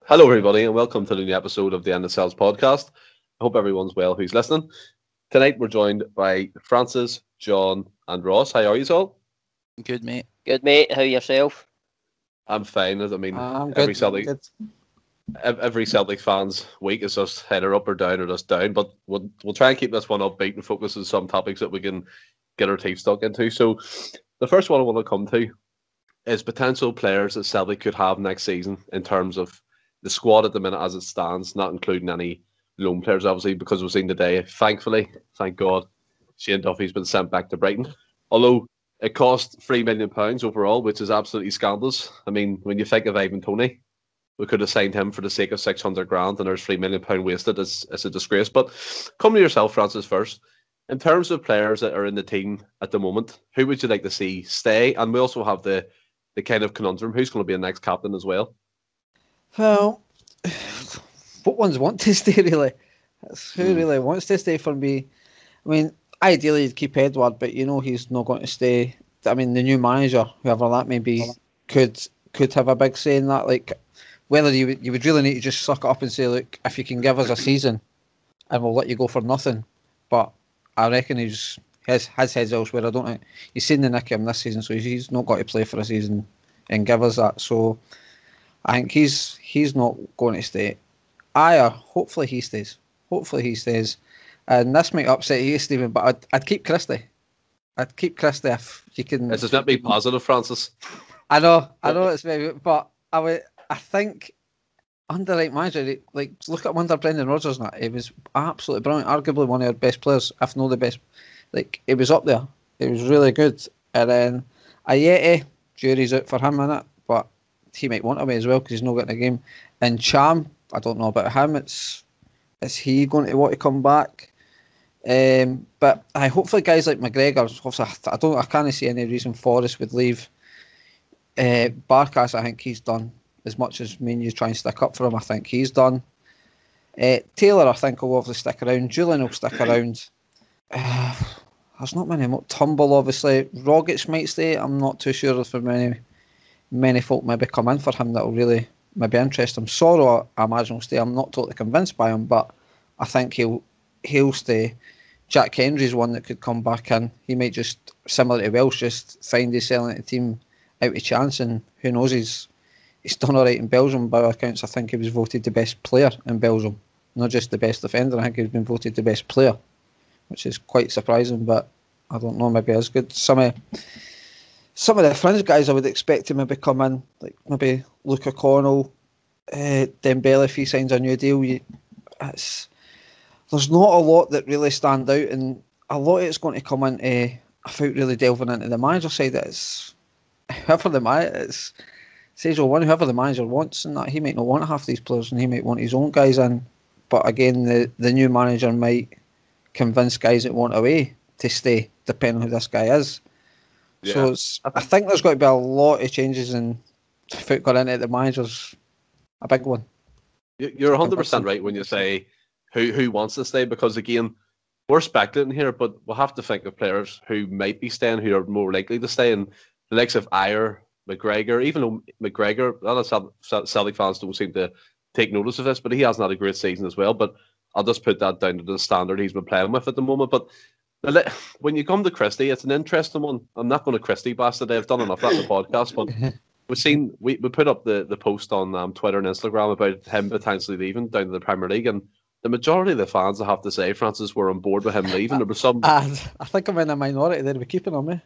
Hello, everybody, and welcome to the new episode of the End of Celts podcast. I hope everyone's well who's listening. Tonight, we're joined by Francis, John, and Ross. How are you all? Good, mate. Good, mate. How yourself? I'm fine. I mean, I'm every good. Celtic, Good. every Celtic fans' week is just either up or just down. But we'll try and keep this one upbeat and focus on some topics that we can get our teeth stuck into. So, the first one I want to come to is potential players that Celtic could have next season in terms of the squad at the minute as it stands, not including any loan players, obviously, because we've seen today, thankfully, thank God, Shane Duffy's been sent back to Brighton. Although it cost £3 million overall, which is absolutely scandalous. I mean, when you think of Ivan Toney, we could have signed him for the sake of 600 grand and there's £3 million wasted. It's a disgrace. But come to yourself, Francis, first. In terms of players that are in the team at the moment, who would you like to see stay? And we also have the kind of conundrum, who's going to be the next captain as well? Well, what ones want to stay, really? Who really wants to stay for me? I mean, ideally, you'd keep Edward, but you know he's not going to stay. I mean, the new manager, whoever that may be, could have a big say in that. Like, whether you would really need to just suck it up and say, look, if you can give us a season, and we'll let you go for nothing. But I reckon he's has heads elsewhere. I don't think he's seen the nick him this season, so he's not got to play for a season and give us that. So I think he's not going to stay. Hopefully he stays. And this might upset you, Stephen, but I'd keep Christie. I'd keep Christie if you can. This is not be positive, Francis. I know it's very, but I think under right manager, like look at under Brendan Rodgers. Now he was absolutely brilliant, arguably one of our best players, if not the best. Like he was up there. It was really good. And then Ayeti, jury's out for him in it, but he might want away as well because he's not getting a game. And Cham, I don't know about him. Is he going to want to come back? But hopefully guys like McGregor. I can't see any reason Forrest would leave. Barkas, I think he's done. As much as me and you try and stick up for him, I think he's done. Taylor, I think, will obviously stick around. Julian will stick around. There's not many more. Tumble, obviously. Rogic might stay. I'm not too sure if many folk maybe come in for him that will really maybe interest him. Sorrow, I imagine, will stay. I'm not totally convinced by him, but I think he'll stay. Jack Henry's one that could come back in. He might just, similar to Welsh, just find he's selling the team out of chance, and who knows, he's done all right in Belgium. By all accounts, I think he was voted the best player in Belgium, not just the best defender. I think he's been voted the best player, which is quite surprising, but I don't know, maybe it's good. Some of the fringe guys I would expect to maybe come in, like maybe Luke O'Connell, Dembele if he signs a new deal. There's not a lot that really stand out, and a lot of it's going to come into, without really delving into the manager side. It's whoever the manager wants, and that he might not want half these players, and he might want his own guys in. But again, the new manager might convince guys that want away to stay, depending on who this guy is. Yeah. So I think there's got to be a lot of changes, and without going into the manager's a big one. You're 100% right when you say who wants to stay, because again, we're speculating here, but we'll have to think of players who might be staying, who are more likely to stay, and the likes of Ayer, McGregor, even though McGregor, a lot of Celtic fans don't seem to take notice of this, but he hasn't had a great season as well. But I'll just put that down to the standard he's been playing with at the moment. But when you come to Christie, it's an interesting one. I'm not going to Christie bash today. I've done enough of that in the podcast, but we put up the post on Twitter and Instagram about him potentially leaving down to the Premier League, and the majority of the fans, I have to say, Francis, were on board with him leaving. There was some. I think I'm in a minority there. We're keeping on me.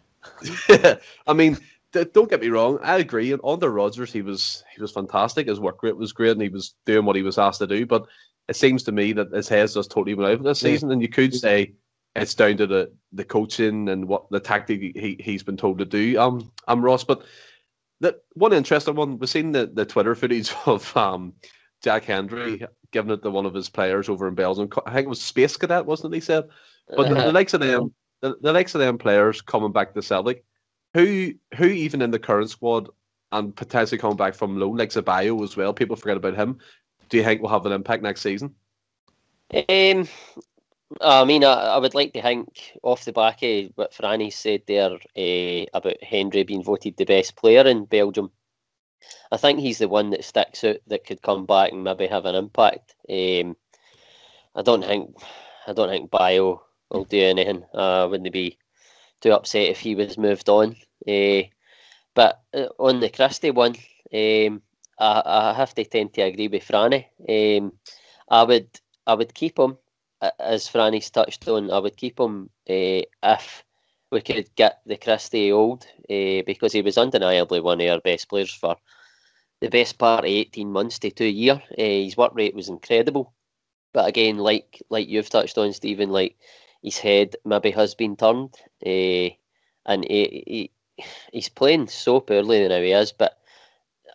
I mean, don't get me wrong. I agree. And under Rodgers, he was fantastic. His work rate was great, and he was doing what he was asked to do. But it seems to me that his head's just totally went out this season. And you could say it's down to the coaching and what the tactic he's been told to do. I'm Ross, but one interesting one. We've seen the Twitter footage of Jack Hendry giving it to one of his players over in Belgium. I think it was Space Cadet, wasn't it? He said, but the likes of them, the likes of them players coming back to Celtic, who even in the current squad and potentially coming back from loan, like Zabayo as well. People forget about him. Do you think will have an impact next season? I mean, I would like to think off the back of what Franny said there about Hendry being voted the best player in Belgium. I think he's the one that sticks out that could come back and maybe have an impact. I don't think Bio will do anything. I wouldn't be too upset if he was moved on. But on the Christie one, I have to tend to agree with Franny. I would keep him, as Franny's touched on. I would keep him if we could get the Christie old, because he was undeniably one of our best players for the best part of 18 months to 2 years. His work rate was incredible. But again, like you've touched on, Stephen, like his head maybe has been turned, and he's playing so poorly now he is. But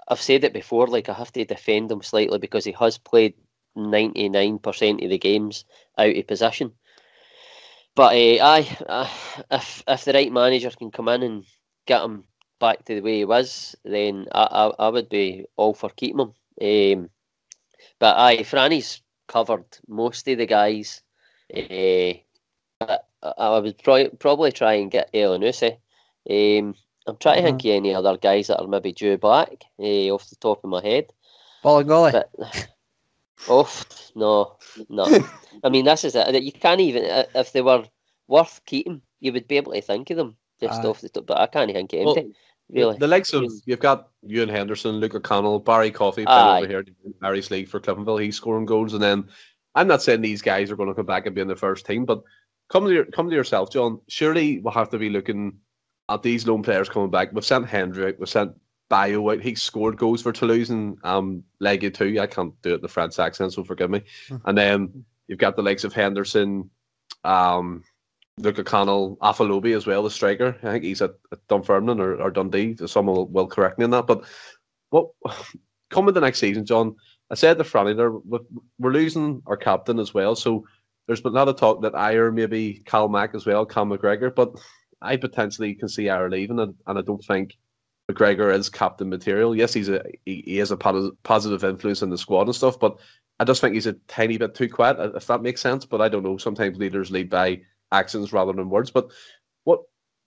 I've said it before, like I have to defend him slightly because he has played 99% of the games out of position. But if the right manager can come in and get him back to the way he was, then I would be all for keeping him. But Franny's covered most of the guys. But I would probably try and get Elanusi. I'm trying to think of any other guys that are maybe due back off the top of my head. Bolingoli. No. I mean, this is it. You can't even, if they were worth keeping, you would be able to think of them just off the top. But I can't think of anything. Really. The likes of, you've got Ewan Henderson, Luke O'Connell, Barry Coffey playing over here in Irish League for Cliftonville. He's scoring goals, and then I'm not saying these guys are going to come back and be in the first team, but come to yourself, John. Surely we'll have to be looking at these lone players coming back. We've sent Hendry out, we've sent Bio out. He scored goals for Toulouse and Legia too. I can't do it in the French accent, so forgive me. And then you've got the likes of Henderson, Luke O'Connell, Afalobi as well, the striker. I think he's at Dunfermline or Dundee. Someone will correct me on that. But what coming the next season, John, I said to Franny there, we're losing our captain as well. So there's been a lot of talk that Ayer, maybe Cal Mack as well, Cal McGregor. But I potentially can see Ayer leaving, and I don't think McGregor is captain material. Yes, he is a positive influence in the squad and stuff, but I just think he's a tiny bit too quiet, if that makes sense. But I don't know. Sometimes leaders lead by actions rather than words. But what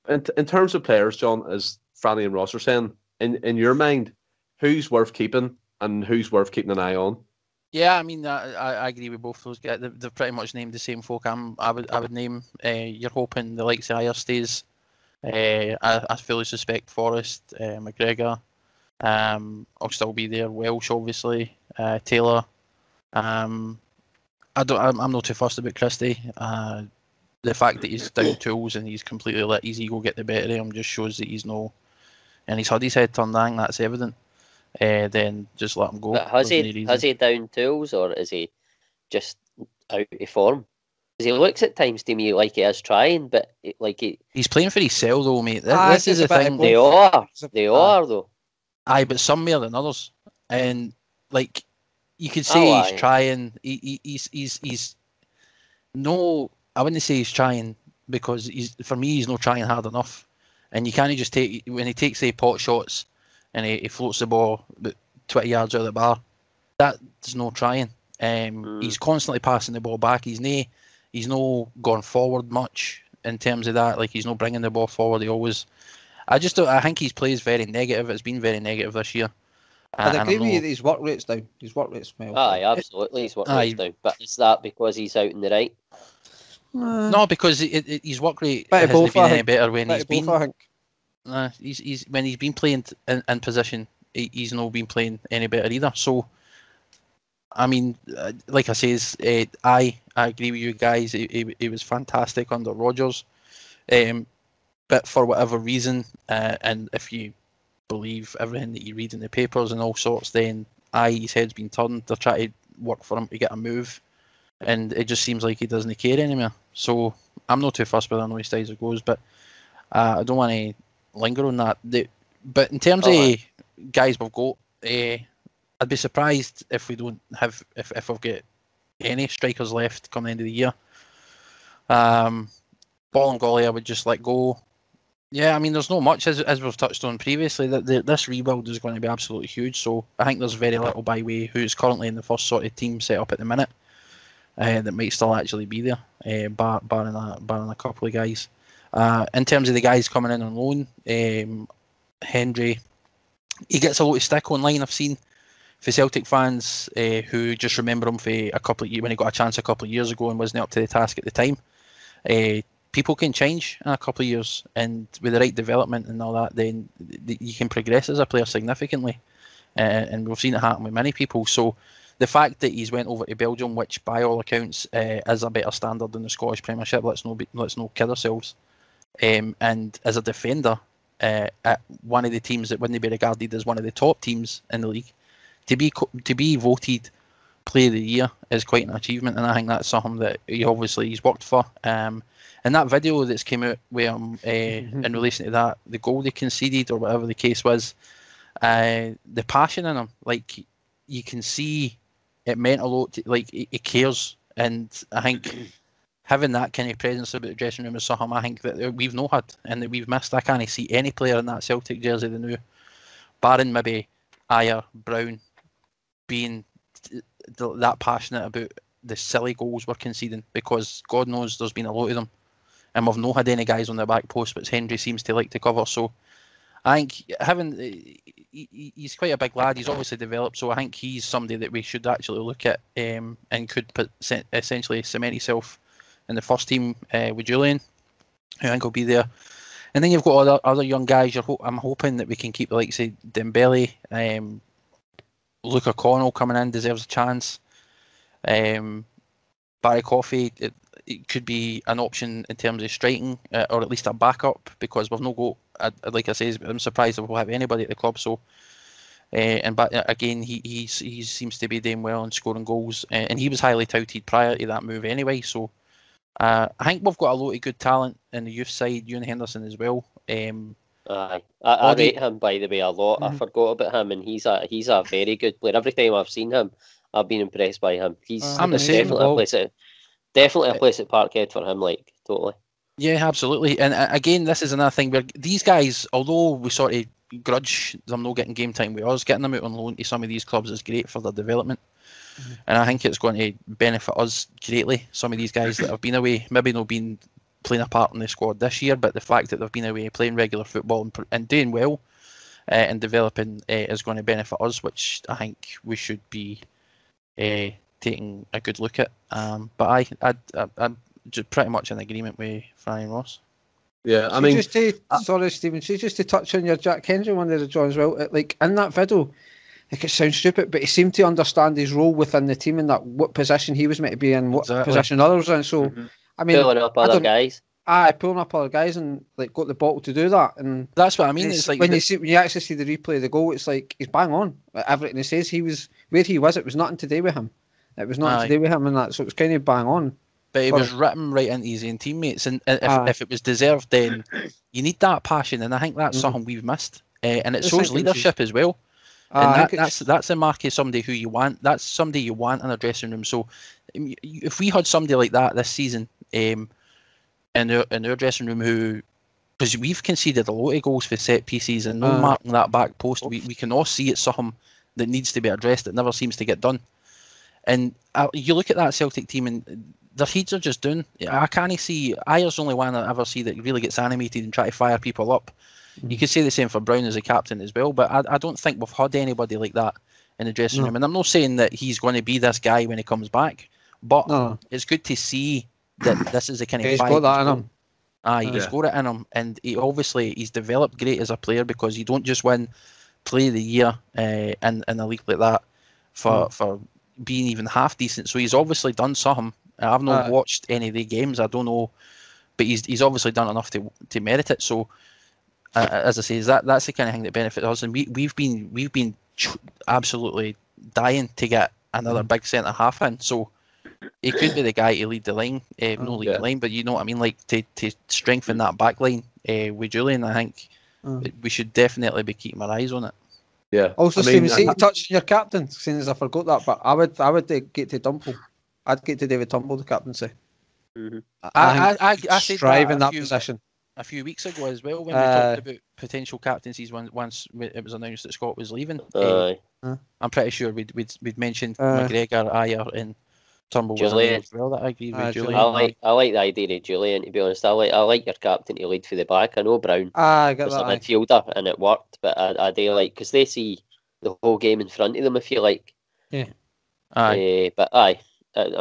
in terms of players, John, as Franny and Ross are saying, in your mind, who's worth keeping and who's worth keeping an eye on? Yeah, I mean, I agree with both those guys. They've pretty much named the same folk. I would name. You're hoping the likes of Ayer stays. I fully suspect Forrest, McGregor. I'll still be there. Welsh, obviously. Taylor. I'm not too fussed about Christie. The fact that he's down tools and he's completely let his ego get the better of him just shows that he's no, and he's had his head turned down. That's evident. Then just let him go. But has he down tools, or is he just out of form? Because he looks at times to me like he is trying, but he's playing for his cell though, mate. This is the thing. They are though. Aye, but some more than others, and like you could say he's trying. He's no. I wouldn't say he's trying because for me he's not trying hard enough, and you can't just take when he takes the pot shots and he floats the ball about 20 yards out of the bar. That's no trying. He's constantly passing the ball back. He's no going forward much in terms of that. Like he's not bringing the ball forward. I think his play is very negative. It's been very negative this year. I agree with you that his work rate's down. His work rate's down. Aye, absolutely, his work rate's down. But is that because he's out in the right? No, because his work rate hasn't been any better when he's been. When he's been playing in position, he's not been playing any better either. So, I mean, like I says, I agree with you guys. He was fantastic under Rodgers, but for whatever reason, and if you believe everything that you read in the papers and all sorts, then his head's been turned. They're trying to work for him to get a move, and it just seems like he doesn't care anymore. So I'm not too fussed with how his styles it goes, but I don't want to linger on that. But in terms of guys we've got, I'd be surprised if we don't have if we've got any strikers left come the end of the year. Bolingoli I would just let go. Yeah, I mean there's not much as we've touched on previously that this rebuild is going to be absolutely huge. So I think there's very little by way who's currently in the first sort of team set up at the minute that might still actually be there, barring a couple of guys. In terms of the guys coming in on loan, Hendry, he gets a lot of stick online. I've seen for Celtic fans who just remember him for a couple of years when he got a chance a couple of years ago and wasn't up to the task at the time. People can change in a couple of years, and with the right development and all that, then you can progress as a player significantly. And we've seen it happen with many people. So the fact that he's went over to Belgium, which by all accounts is a better standard than the Scottish Premiership, let's not kid ourselves. And as a defender at one of the teams that wouldn't be regarded as one of the top teams in the league, to be voted Player of the Year is quite an achievement, and I think that's something that he's worked for. And that video that's came out where in relation to that, the goal they conceded or whatever the case was, the passion in him, like you can see it meant a lot. Like he cares, and I think having that kind of presence about the dressing room is something I think that we've not had and that we've missed. I can't see any player in that Celtic jersey the new, barring maybe Ayer, Brown, being that passionate about the silly goals we're conceding, because God knows there's been a lot of them, and we've not had any guys on the back post, which Henry seems to like to cover. So I think he's quite a big lad. He's obviously developed, so I think he's somebody that we should actually look at and could essentially cement himself in the first team with Julian, who I think will be there. And then you've got other young guys. I'm hoping that we can keep the likes of Dembele. Luke O'Connell coming in deserves a chance. Barry Coffey, it could be an option in terms of striking, or at least a backup, because we've not got, like I say, I'm surprised if we'll have anybody at the club. So, but again, he seems to be doing well and scoring goals, and he was highly touted prior to that move anyway. So, I think we've got a lot of good talent in the youth side. Ewan Henderson as well. I rate him, by the way, a lot. I forgot about him, and he's a very good player. Every time I've seen him, I've been impressed by him. I'm the same. Definitely a place at Parkhead for him, like, totally. Yeah, absolutely. And again, this is another thing where these guys, although we sort of grudge them not getting game time with us, getting them out on loan to some of these clubs is great for their development. And I think it's going to benefit us greatly. Some of these guys that have been away, maybe not been playing a part in the squad this year, but the fact that they've been away playing regular football and doing well and developing is going to benefit us, which I think we should be taking a good look at. But I'm just pretty much in agreement with Brian Ross. Yeah, I mean, sorry, Stephen. Just to touch on your Jack Hendry one there, John, as well. Like in that video, like it sounds stupid, but he seemed to understand his role within the team and that what position he was meant to be in, what position others were in. So, I mean, pulling up other guys. Pulling up other guys and like got the bottle to do that, and that's what I mean. It's like when you actually see the replay of the goal, it's like he's bang on. Like, everything he says, he was where he was. It was nothing to do with him. It was nothing to do with him, and that. So it was kind of bang on. But he was written right into his own teammates, and if it was deserved, then you need that passion, and I think that's something we've missed, and it shows leadership as well. And that's a mark of somebody who you want. That's somebody you want in a dressing room. So if we had somebody like that this season in our dressing room, who, because we've conceded a lot of goals for set pieces and no marking that back post, we can all see it's something that needs to be addressed that never seems to get done. And you look at that Celtic team and their heads are just down. I can't see, Ayer's the only one I ever see that really gets animated and try to fire people up. You could say the same for Brown as a captain as well, but I don't think we've had anybody like that in the dressing room. And I'm not saying that he's going to be this guy when he comes back, but it's good to see that this is the kind of he's got that in him. He's got it in him, and he's developed great as a player, because you don't just win Player of the Year in a league like that for being even half decent. So he's obviously done something. I've not watched any of the games. I don't know, but he's obviously done enough to merit it. So. As I say, that's the kind of thing that benefits us, and we've been absolutely dying to get another big centre half in. So he could be the guy to lead the line, the line, but you know what I mean, like to strengthen that back line with Julian. I think we should definitely be keeping our eyes on it. Yeah. Also, Stephen, see, touching your captain, seeing as I forgot that, but I would get to Dumple. I'd get to David Tumble, the captaincy. I said strive in that position. A few weeks ago as well, when we talked about potential captaincies once it was announced that Scott was leaving. I'm pretty sure we'd mentioned McGregor, Ayer, and Turnbull was in there as well. That I agree with Julian. I like the idea of Julian, to be honest. I like your captain to lead for the back. I know Brown was a midfielder and it worked, but I do like, because they see the whole game in front of them, if you like. Yeah. But I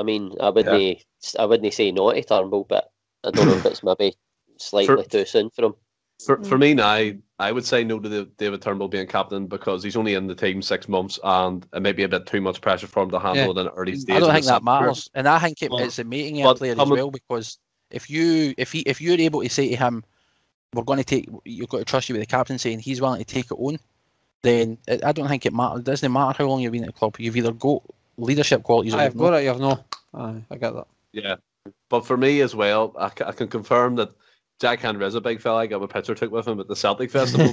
mean, I wouldn't say no to Turnbull, but I don't know if it's maybe slightly too soon for him. For me now, I would say no to David Turnbull being captain, because he's only in the team 6 months and it may be a bit too much pressure for him to handle in an early stage. I don't think that matters, and I think it's a making a player as well, because if you're able to say to him, you've got to trust you with the captaincy, and he's willing to take it on, then I don't think it matters. It doesn't matter how long you've been at the club. You've either got leadership qualities or I've got it, you have no. I get that. Yeah, but for me as well, I can confirm that Jack Henry is a big fella. I got a picture took with him at the Celtic Festival.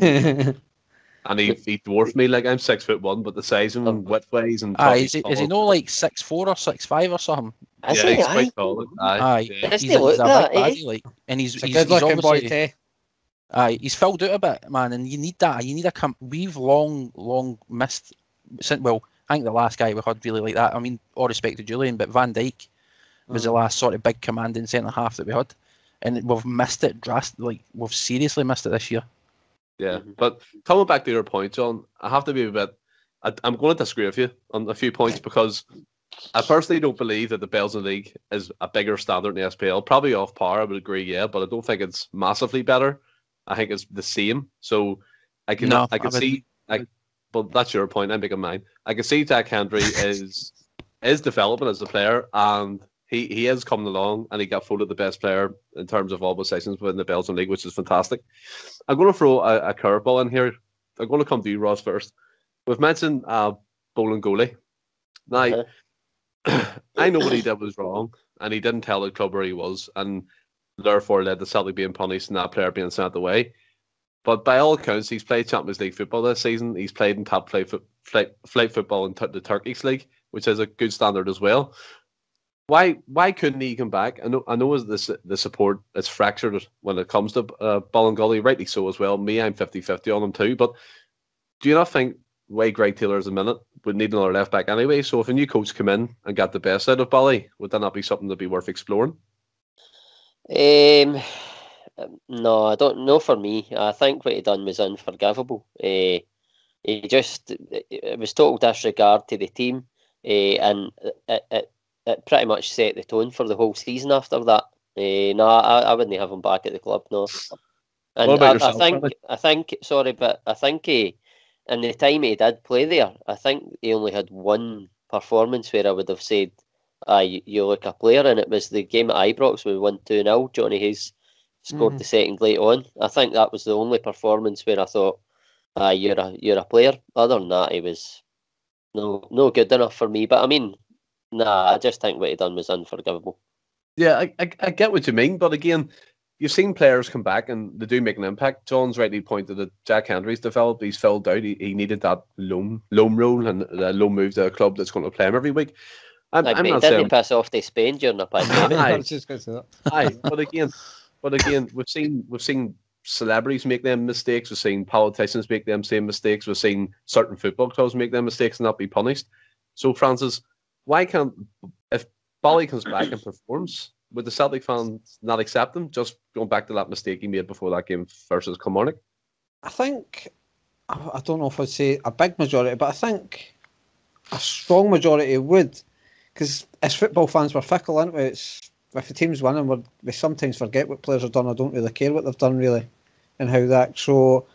And he dwarfed me. Like, I'm 6'1", but the size of him, width-wise, and is he no like 6'4" or 6'5" or something? Yeah, he's quite tall. He's a big baddie, like, and he's good-looking boy. He's filled out a bit, man, and you need that. You need we've long missed. Well, I think the last guy we had really like that. I mean, all respect to Julian, but Van Dijk was the last sort of big commanding centre half that we had. And we've missed it drastically. We've seriously missed it this year. Yeah, but coming back to your point, John, I have to be a bit. I'm going to disagree with you on a few points, because I personally don't believe that the Belgian League is a bigger standard than the SPL. Probably off par, I would agree, yeah, but I don't think it's massively better. I think it's the same. So I can see. But that's your point. I'm making mine. I can see Jack Henry is developing as a player, and he is coming along, and he got voted the best player in terms of all positions within the Belgian League, which is fantastic. I'm going to throw a curveball in here. I'm going to come to you, Ross, first. We've mentioned Bowling goalie. Now, I know what he did was wrong, and he didn't tell the club where he was, and therefore led to Celtic being punished and that player being sent away. But by all accounts, he's played Champions League football this season. He's played in top flight football in the Turkish League, which is a good standard as well. Why couldn't he come back? I know the support is fractured when it comes to Bolingoli, rightly so as well. I'm 50-50 on him too. But do you not think the way Greg Taylor is a minute would need another left back anyway? So if a new coach come in and got the best out of Bolly, would that not be something to be worth exploring? No, I don't know. For me, I think what he done was unforgivable. It was total disregard to the team, and it pretty much set the tone for the whole season after that. No, I wouldn't have him back at the club, no. And what about yourself, I think in the time he did play there, I think he only had one performance where I would have said, you look a player, and it was the game at Ibrox where we won 2-0. Johnny Hayes scored the second late on. I think that was the only performance where I thought, you're a player. Other than that, he was no good enough for me. But I mean, I just think what he done was unforgivable. Yeah, I get what you mean, but again, you've seen players come back and they do make an impact. John's rightly pointed that Jack Henry's developed. He's filled out. He needed that loan role and a loan move to a club that's going to play him every week. I'm not saying pass off to Spain during the pandemic. I was just going to say that. Aye, but again, we've seen celebrities make them mistakes. We've seen politicians make them same mistakes. We've seen certain football clubs make them mistakes and not be punished. So, Francis, why can't, if Bolly comes back and performs, would the Celtic fans not accept him? Just going back to that mistake he made before that game versus Kilmarnock? I think, I don't know if I'd say a big majority, but I think a strong majority would. Because as football fans, we're fickle, aren't we? If the team's winning, we sometimes forget what players have done. I don't really care what they've done, really, and how that. So,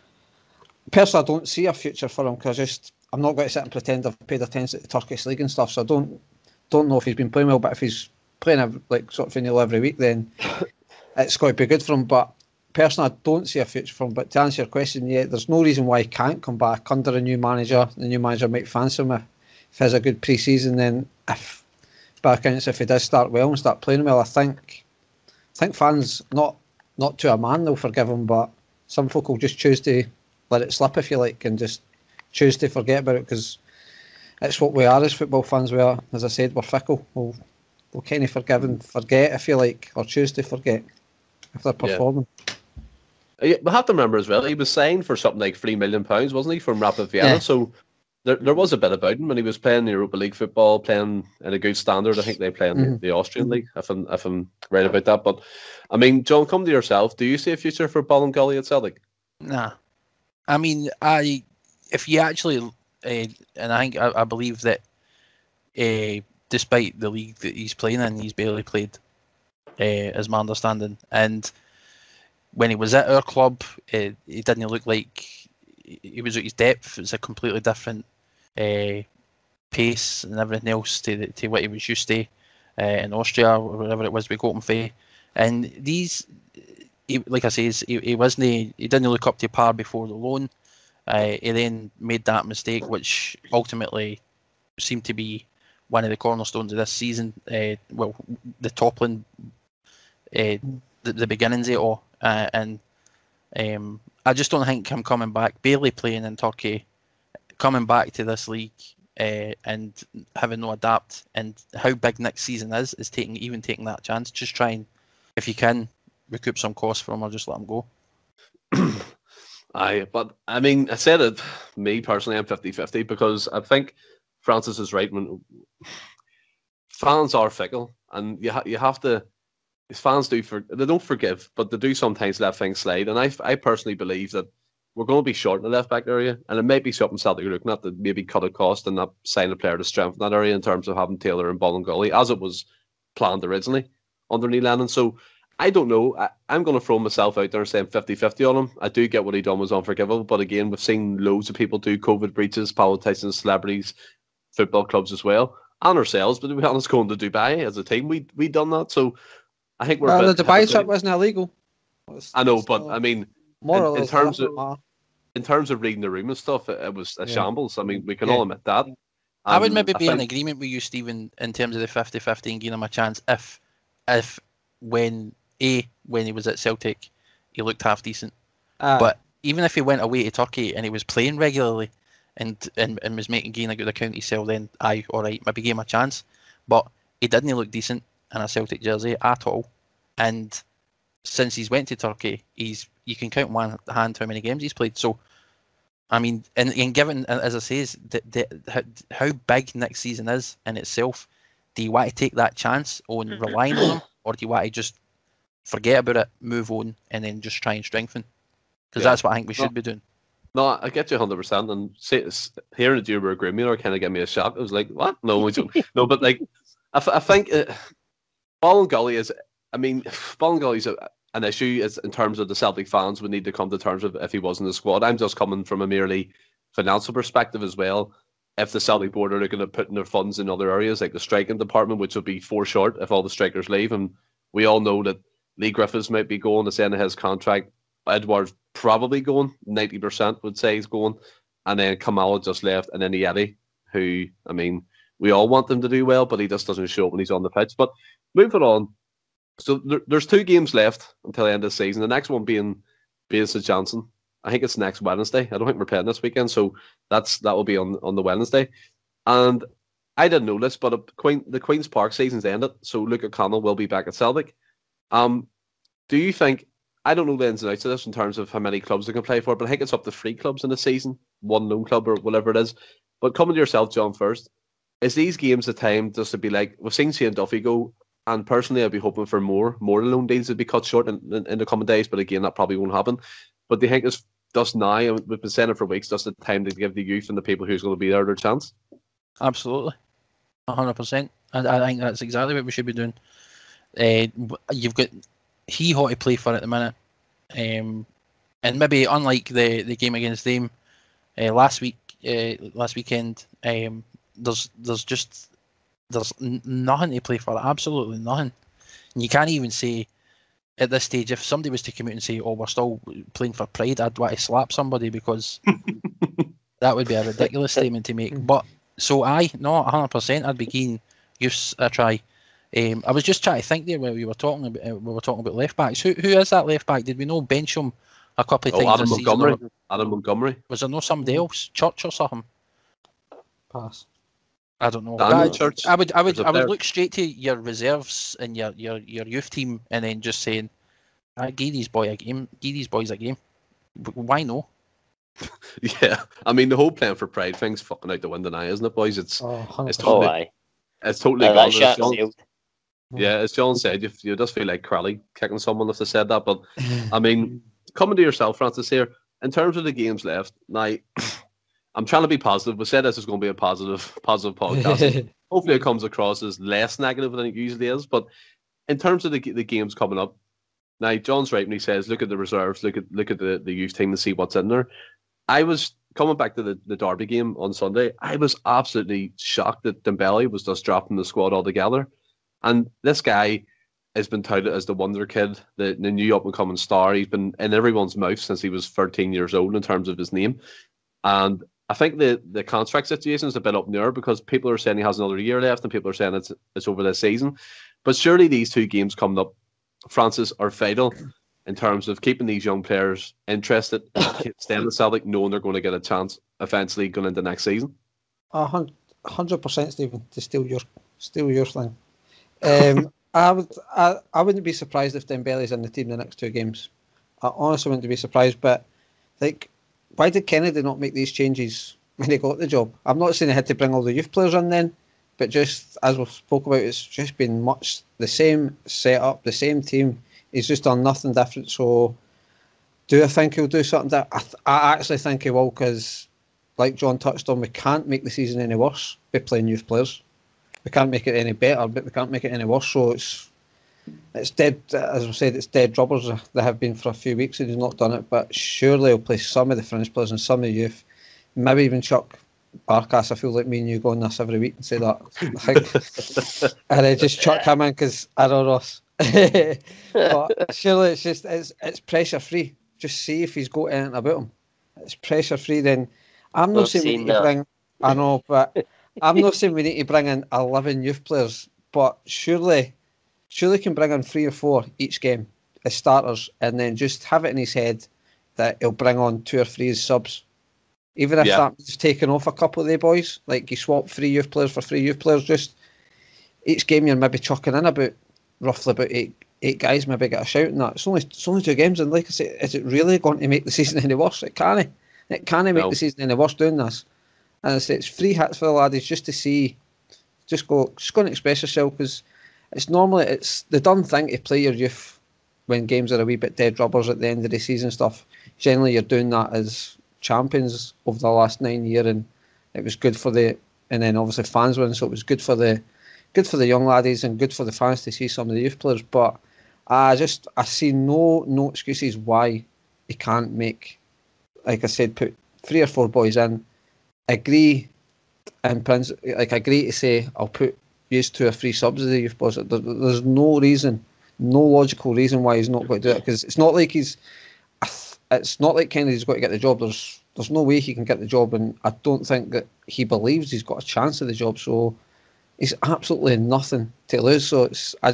personally, I don't see a future for him, because I'm not going to sit and pretend I've paid attention to the Turkish League and stuff, so I don't know if he's been playing well, but if he's playing like sort of every week, then it's going to be good for him. But personally, I don't see a future for him. But to answer your question, yeah, there's no reason why he can't come back under a new manager. The new manager might fancy him if he has a good pre-season. Then if he does start well and start playing well, I think fans, not to a man, they'll forgive him, but some folk will just choose to let it slip, if you like, and just choose to forget about it, because it's what we are as football fans. We are, as I said, we're fickle. We'll kind of forgive and forget, if you like, or choose to forget if they're performing. Yeah. We have to remember as well, he was signed for something like £3 million, wasn't he, from Rapid Vienna? Yeah. So there was a bit about him when he was playing the Europa League football, playing in a good standard. I think they play in the Austrian league, if I'm right about that. But I mean, John, come to yourself. Do you see a future for Ballincolly at Celtic? Nah. I mean, if you actually, and I believe that, despite the league that he's playing in, he's barely played, as my understanding. And when he was at our club, he didn't look like he was at his depth. It's a completely different pace and everything else to what he was used to in Austria or wherever it was we got him for. And like I say, he wasn't. He didn't look up to par before the loan. He then made that mistake, which ultimately seemed to be one of the cornerstones of this season. The toppling, the beginnings of it all, and I just don't think him coming back, barely playing in Turkey, coming back to this league, and having no adapt, and how big next season is taking that chance. Just try and, if you can, recoup some costs from him or just let him go. But I mean, I said it, me personally, I'm 50-50 because I think Francis is right when fans are fickle, and you have to. Fans they don't forgive, but they do sometimes let things slide. And I personally believe that we're going to be short in the left back area, and it may be something Celtic are looking at to maybe cut a cost and not sign a player to strengthen that area in terms of having Taylor and Ballincolly as it was planned originally under Neil Lennon. So I don't know. I'm going to throw myself out there and saying 50-50 on him. I do get what he done was unforgivable, but again, we've seen loads of people do COVID breaches, politicians, celebrities, football clubs as well, and ourselves. But to be honest, going to Dubai as a team, we done that. So I think we're. The Dubai trip wasn't illegal. I know, but I mean, in terms of reading the room and stuff, it was a shambles. I mean, we can all admit that. I would maybe be in agreement with you, Stephen, in terms of the 50-50 and giving him a chance if when he was at Celtic, he looked half decent. But even if he went away to Turkey and he was playing regularly and was getting a good account of himself, then all right, maybe give him a chance. But he didn't look decent in a Celtic jersey at all. And since he's went to Turkey, you can count one hand how many games he's played. So, I mean, and given, as I say, how big next season is in itself, do you want to take that chance on relying on him, or do you want to just forget about it, move on, and then just try and strengthen? Because that's what I think we should be doing. No, I get you 100%. And hearing that you were agreeing with me, kind of gave me a shock. I was like, what? No, we don't. No, but like, I think Ballincolly is. I mean, Ballincolly's an issue is in terms of the Celtic fans would need to come to terms with if he was in the squad. I'm just coming from a merely financial perspective as well. If the Celtic board are looking at putting their funds in other areas like the striking department, which would be four short if all the strikers leave, and we all know that Lee Griffiths might be going at the end of his contract. Edward's probably going, 90% would say he's going, and then Kamala just left, and then Yeti, who, I mean, we all want him to do well, but he just doesn't show up when he's on the pitch. But moving on, so there's 2 games left until the end of the season. The next one being St Johnson. I think it's next Wednesday. I don't think we're playing this weekend, so that will be on the Wednesday. And I didn't know this, but the Queen's Park season's ended, so Luke O'Connell will be back at Celtic. Do you think? I don't know the ins and outs of this in terms of how many clubs they can play for, but I think it's up to 3 clubs in the season, 1 lone club or whatever it is. But coming to yourself, John, first, is these games the time just to be like, we've seen Shane Duffy go, and personally I'd be hoping for more loan deals to be cut short in the coming days, but again, that probably won't happen. But do you think it's just now, and we've been saying it for weeks, just the time to give the youth and the people who's going to be there their chance? Absolutely. 100%. I think that's exactly what we should be doing. You've got Heahaw to play for at the minute, and maybe unlike the game against them last weekend, there's nothing to play for, absolutely nothing. And you can't even say at this stage, if somebody was to come out and say, "Oh, we're still playing for pride," I'd want to slap somebody, because that would be a ridiculous statement to make. But so 100%, I'd be keen. Use a try. I was just trying to think there when we were talking about left backs. Who is that left back? Did we know bench him a couple of times Adam this Montgomery. season? Adam Montgomery. Was there no somebody else? Church or something? Pass. I don't know. Church. I would look straight to your reserves and your youth team, and then just saying, give these boys a game. Why no? Yeah, I mean the whole playing for pride thing's fucking out the window now, isn't it, boys? It's it's totally, it's totally that gone. Yeah, as John said, you just feel like Carty kicking someone if they said that. But I mean, coming to yourself, Francis, here in terms of the games left. Now, I'm trying to be positive. We said this is going to be a positive podcast. Hopefully, it comes across as less negative than it usually is. But in terms of the games coming up, now John's right when he says, look at the reserves, look at the youth team and see what's in there. I was coming back to the Derby game on Sunday. I was absolutely shocked that Dembele was just dropped from the squad altogether. And this guy has been touted as the wonder kid, the new up-and-coming star. He's been in everyone's mouth since he was 13 years old in terms of his name. And I think the contract situation is a bit up in the air because people are saying he has another year left and people are saying it's over this season. But surely these two games coming up, Francis, are vital in terms of keeping these young players interested, staying at Celtic, knowing they're going to get a chance eventually going into next season. 100%, Stephen, to steal your thing. I wouldn't be surprised if Dembele's in the team the next two games. I honestly wouldn't be surprised, but like, why did Kennedy not make these changes when he got the job? I'm not saying he had to bring all the youth players in then, but just as we spoke about, it's just been much the same setup, the same team. He's just done nothing different. So, do I think he'll do something different? I actually think he will, because, like John touched on, we can't make the season any worse by playing youth players. We can't make it any better, but we can't make it any worse. So it's dead. As I said, it's dead rubbers. They have been for a few weeks, and he's not done it. But surely he'll play some of the fringe players and some of the youth. Maybe even chuck Barkas. I feel like me and you go on this every week and say that. I think, and I just chuck him in because I don't know. But surely it's pressure free. Just see if he's got anything about him. It's pressure free. Then I'm not saying we need to bring. I know, but I'm not saying we need to bring in 11 youth players. But surely can bring in 3 or 4 each game as starters, and then just have it in his head that he'll bring on 2 or 3 as subs. Even if that means taking off a couple of the boys, like you swap 3 youth players for 3 youth players, just each game you're maybe chucking in roughly about 8 guys, maybe get a shout in that. It's only 2 games, and like I say, is it really going to make the season any worse? It can't. It can't make the season any worse doing this. And I say it's free hits for the laddies just to see, just go and express yourself, because it's the done thing to play your youth when games are a wee bit dead rubbers at the end of the season stuff. Generally, you're doing that as champions over the last 9 years, and it was good for and then obviously fans win, so it was good for the young laddies and good for the fans to see some of the youth players. But I see no excuses why he can't make, like I said, put 3 or 4 boys in. Agree to say I'll use 2 or 3 subs of the youth boys. There's no logical reason why he's not going to do it, because it's not like Kennedy's got to get the job. There's no way he can get the job, and I don't think that he believes he's got a chance of the job. So he's absolutely nothing to lose. So I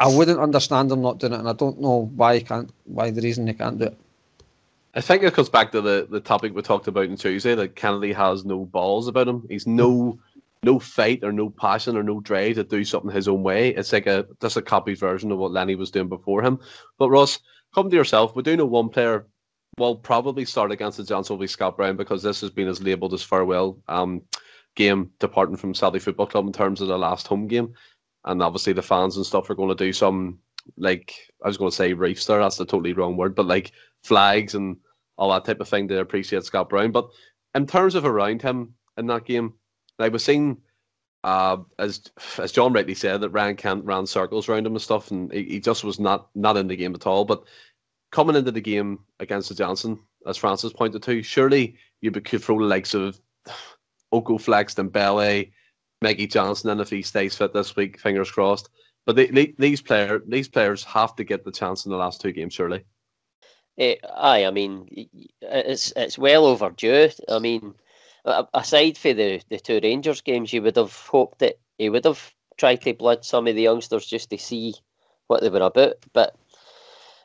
wouldn't understand him not doing it, and I don't know why the reason he can't do it. I think it goes back to the topic we talked about on Tuesday, that Kennedy has no balls about him. He's no fight or no passion or no drive to do something his own way. It's like just a copied version of what Lenny was doing before him. But Ross, come to yourself. We do know one player will probably start against the Giants will be Scott Brown, because this has been as labelled as farewell game departing from Celtic Football Club in terms of the last home game. And obviously the fans and stuff are going to do some, like, I was going to say reefs there, that's the totally wrong word, but like flags and all that type of thing to appreciate Scott Brown. But in terms of around him in that game, I was seeing, as John rightly said, that Ryan Kent ran circles around him and stuff, and he just was not in the game at all. But coming into the game against the Johnson, as Francis pointed to, surely you could throw the likes of Oko Flex, Dembele, Maggie Johnson, and if he stays fit this week, fingers crossed. But these players have to get the chance in the last 2 games, surely. I mean, it's well overdue. I mean, aside for the 2 Rangers games, you would have hoped that he would have tried to blood some of the youngsters just to see what they were about. But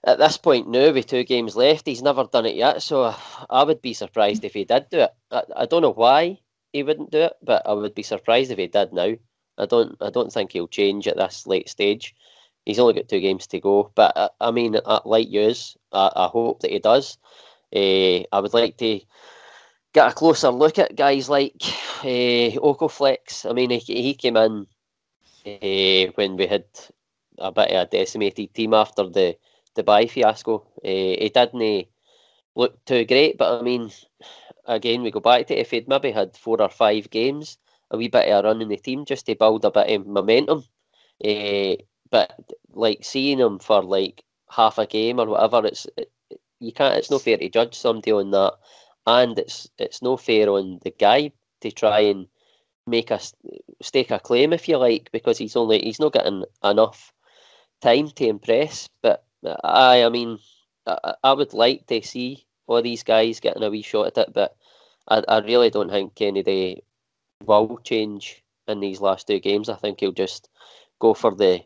at this point now, with 2 games left, he's never done it yet. So I would be surprised if he did do it. I don't know why he wouldn't do it, but I would be surprised if he did now. I don't think he'll change at this late stage. He's only got 2 games to go. But I mean, like yours, I hope that he does. I would like to get a closer look at guys like Okoflex. I mean, he came in when we had a bit of a decimated team after the Dubai fiasco. He didn't look too great, but I mean, again, we go back to if he'd maybe had 4 or 5 games, a wee bit of a run in the team just to build a bit of momentum. But like seeing him for like half a game or whatever, it's no fair to judge somebody on that, and it's no fair on the guy to try and make a stake a claim, if you like, because he's not getting enough time to impress. But I mean, I would like to see all these guys getting a wee shot at it, but I really don't think Kennedy will change in these last 2 games. I think he'll just go for the.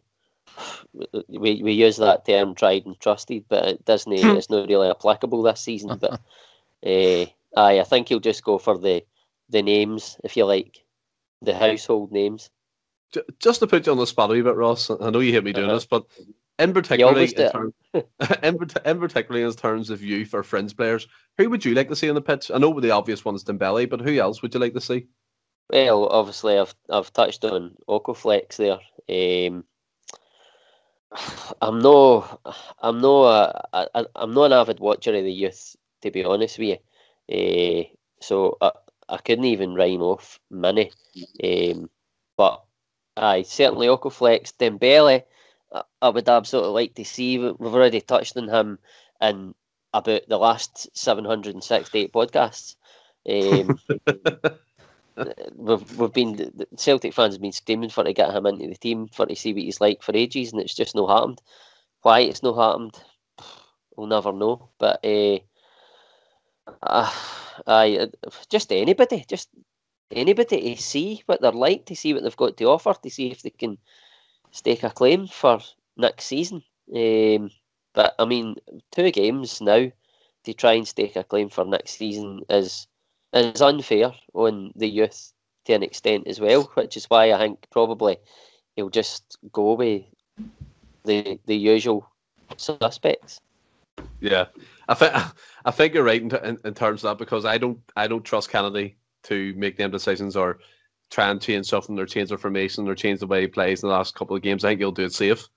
We use that term tried and trusted, but it doesn't. It's not really applicable this season. But I think he'll just go for the names, if you like, the household names. Just to put you on the spot a wee bit, Ross. I know you hate me doing this, but in particular, in particular, in terms of youth or fringe players, who would you like to see on the pitch? I know the obvious one is Dembele, but who else would you like to see? Well, obviously, I've touched on Okoflex there. I'm not an avid watcher of the youth, to be honest with you. So I couldn't even rhyme off many. But certainly Okoflex, Dembele, I would absolutely like to see. We've already touched on him in about the last 768 podcasts. We've been Celtic fans have been screaming for to get him into the team, for to see what he's like for ages, and it's just not happened. Why it's not happened, we'll never know. But just anybody to see what they're like, to see what they've got to offer, to see if they can stake a claim for next season. But I mean, 2 games now to try and stake a claim for next season is unfair on the youth to an extent as well, which is why I think probably he'll just go with the usual suspects. Yeah, I think you're right in terms of that, because I don't trust Kennedy to make them decisions or try and change something or change their formation or change the way he plays in the last couple of games. I think he'll do it safe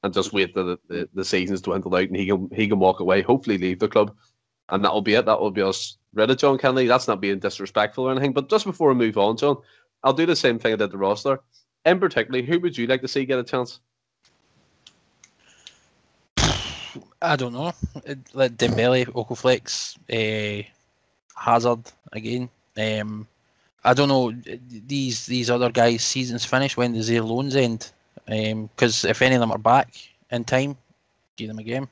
and just wait for the seasons to dwindle out and he can walk away, hopefully leave the club, and that'll be it. That will be us rid of John Kennedy. That's not being disrespectful or anything. But just before we move on, John, I'll do the same thing I did to Ross there. In particular, who would you like to see get a chance? I don't know. Like Dembele, Okoflex, Hazard again. I don't know. These other guys' seasons finish. When does their loans end? Because if any of them are back in time, give them a game.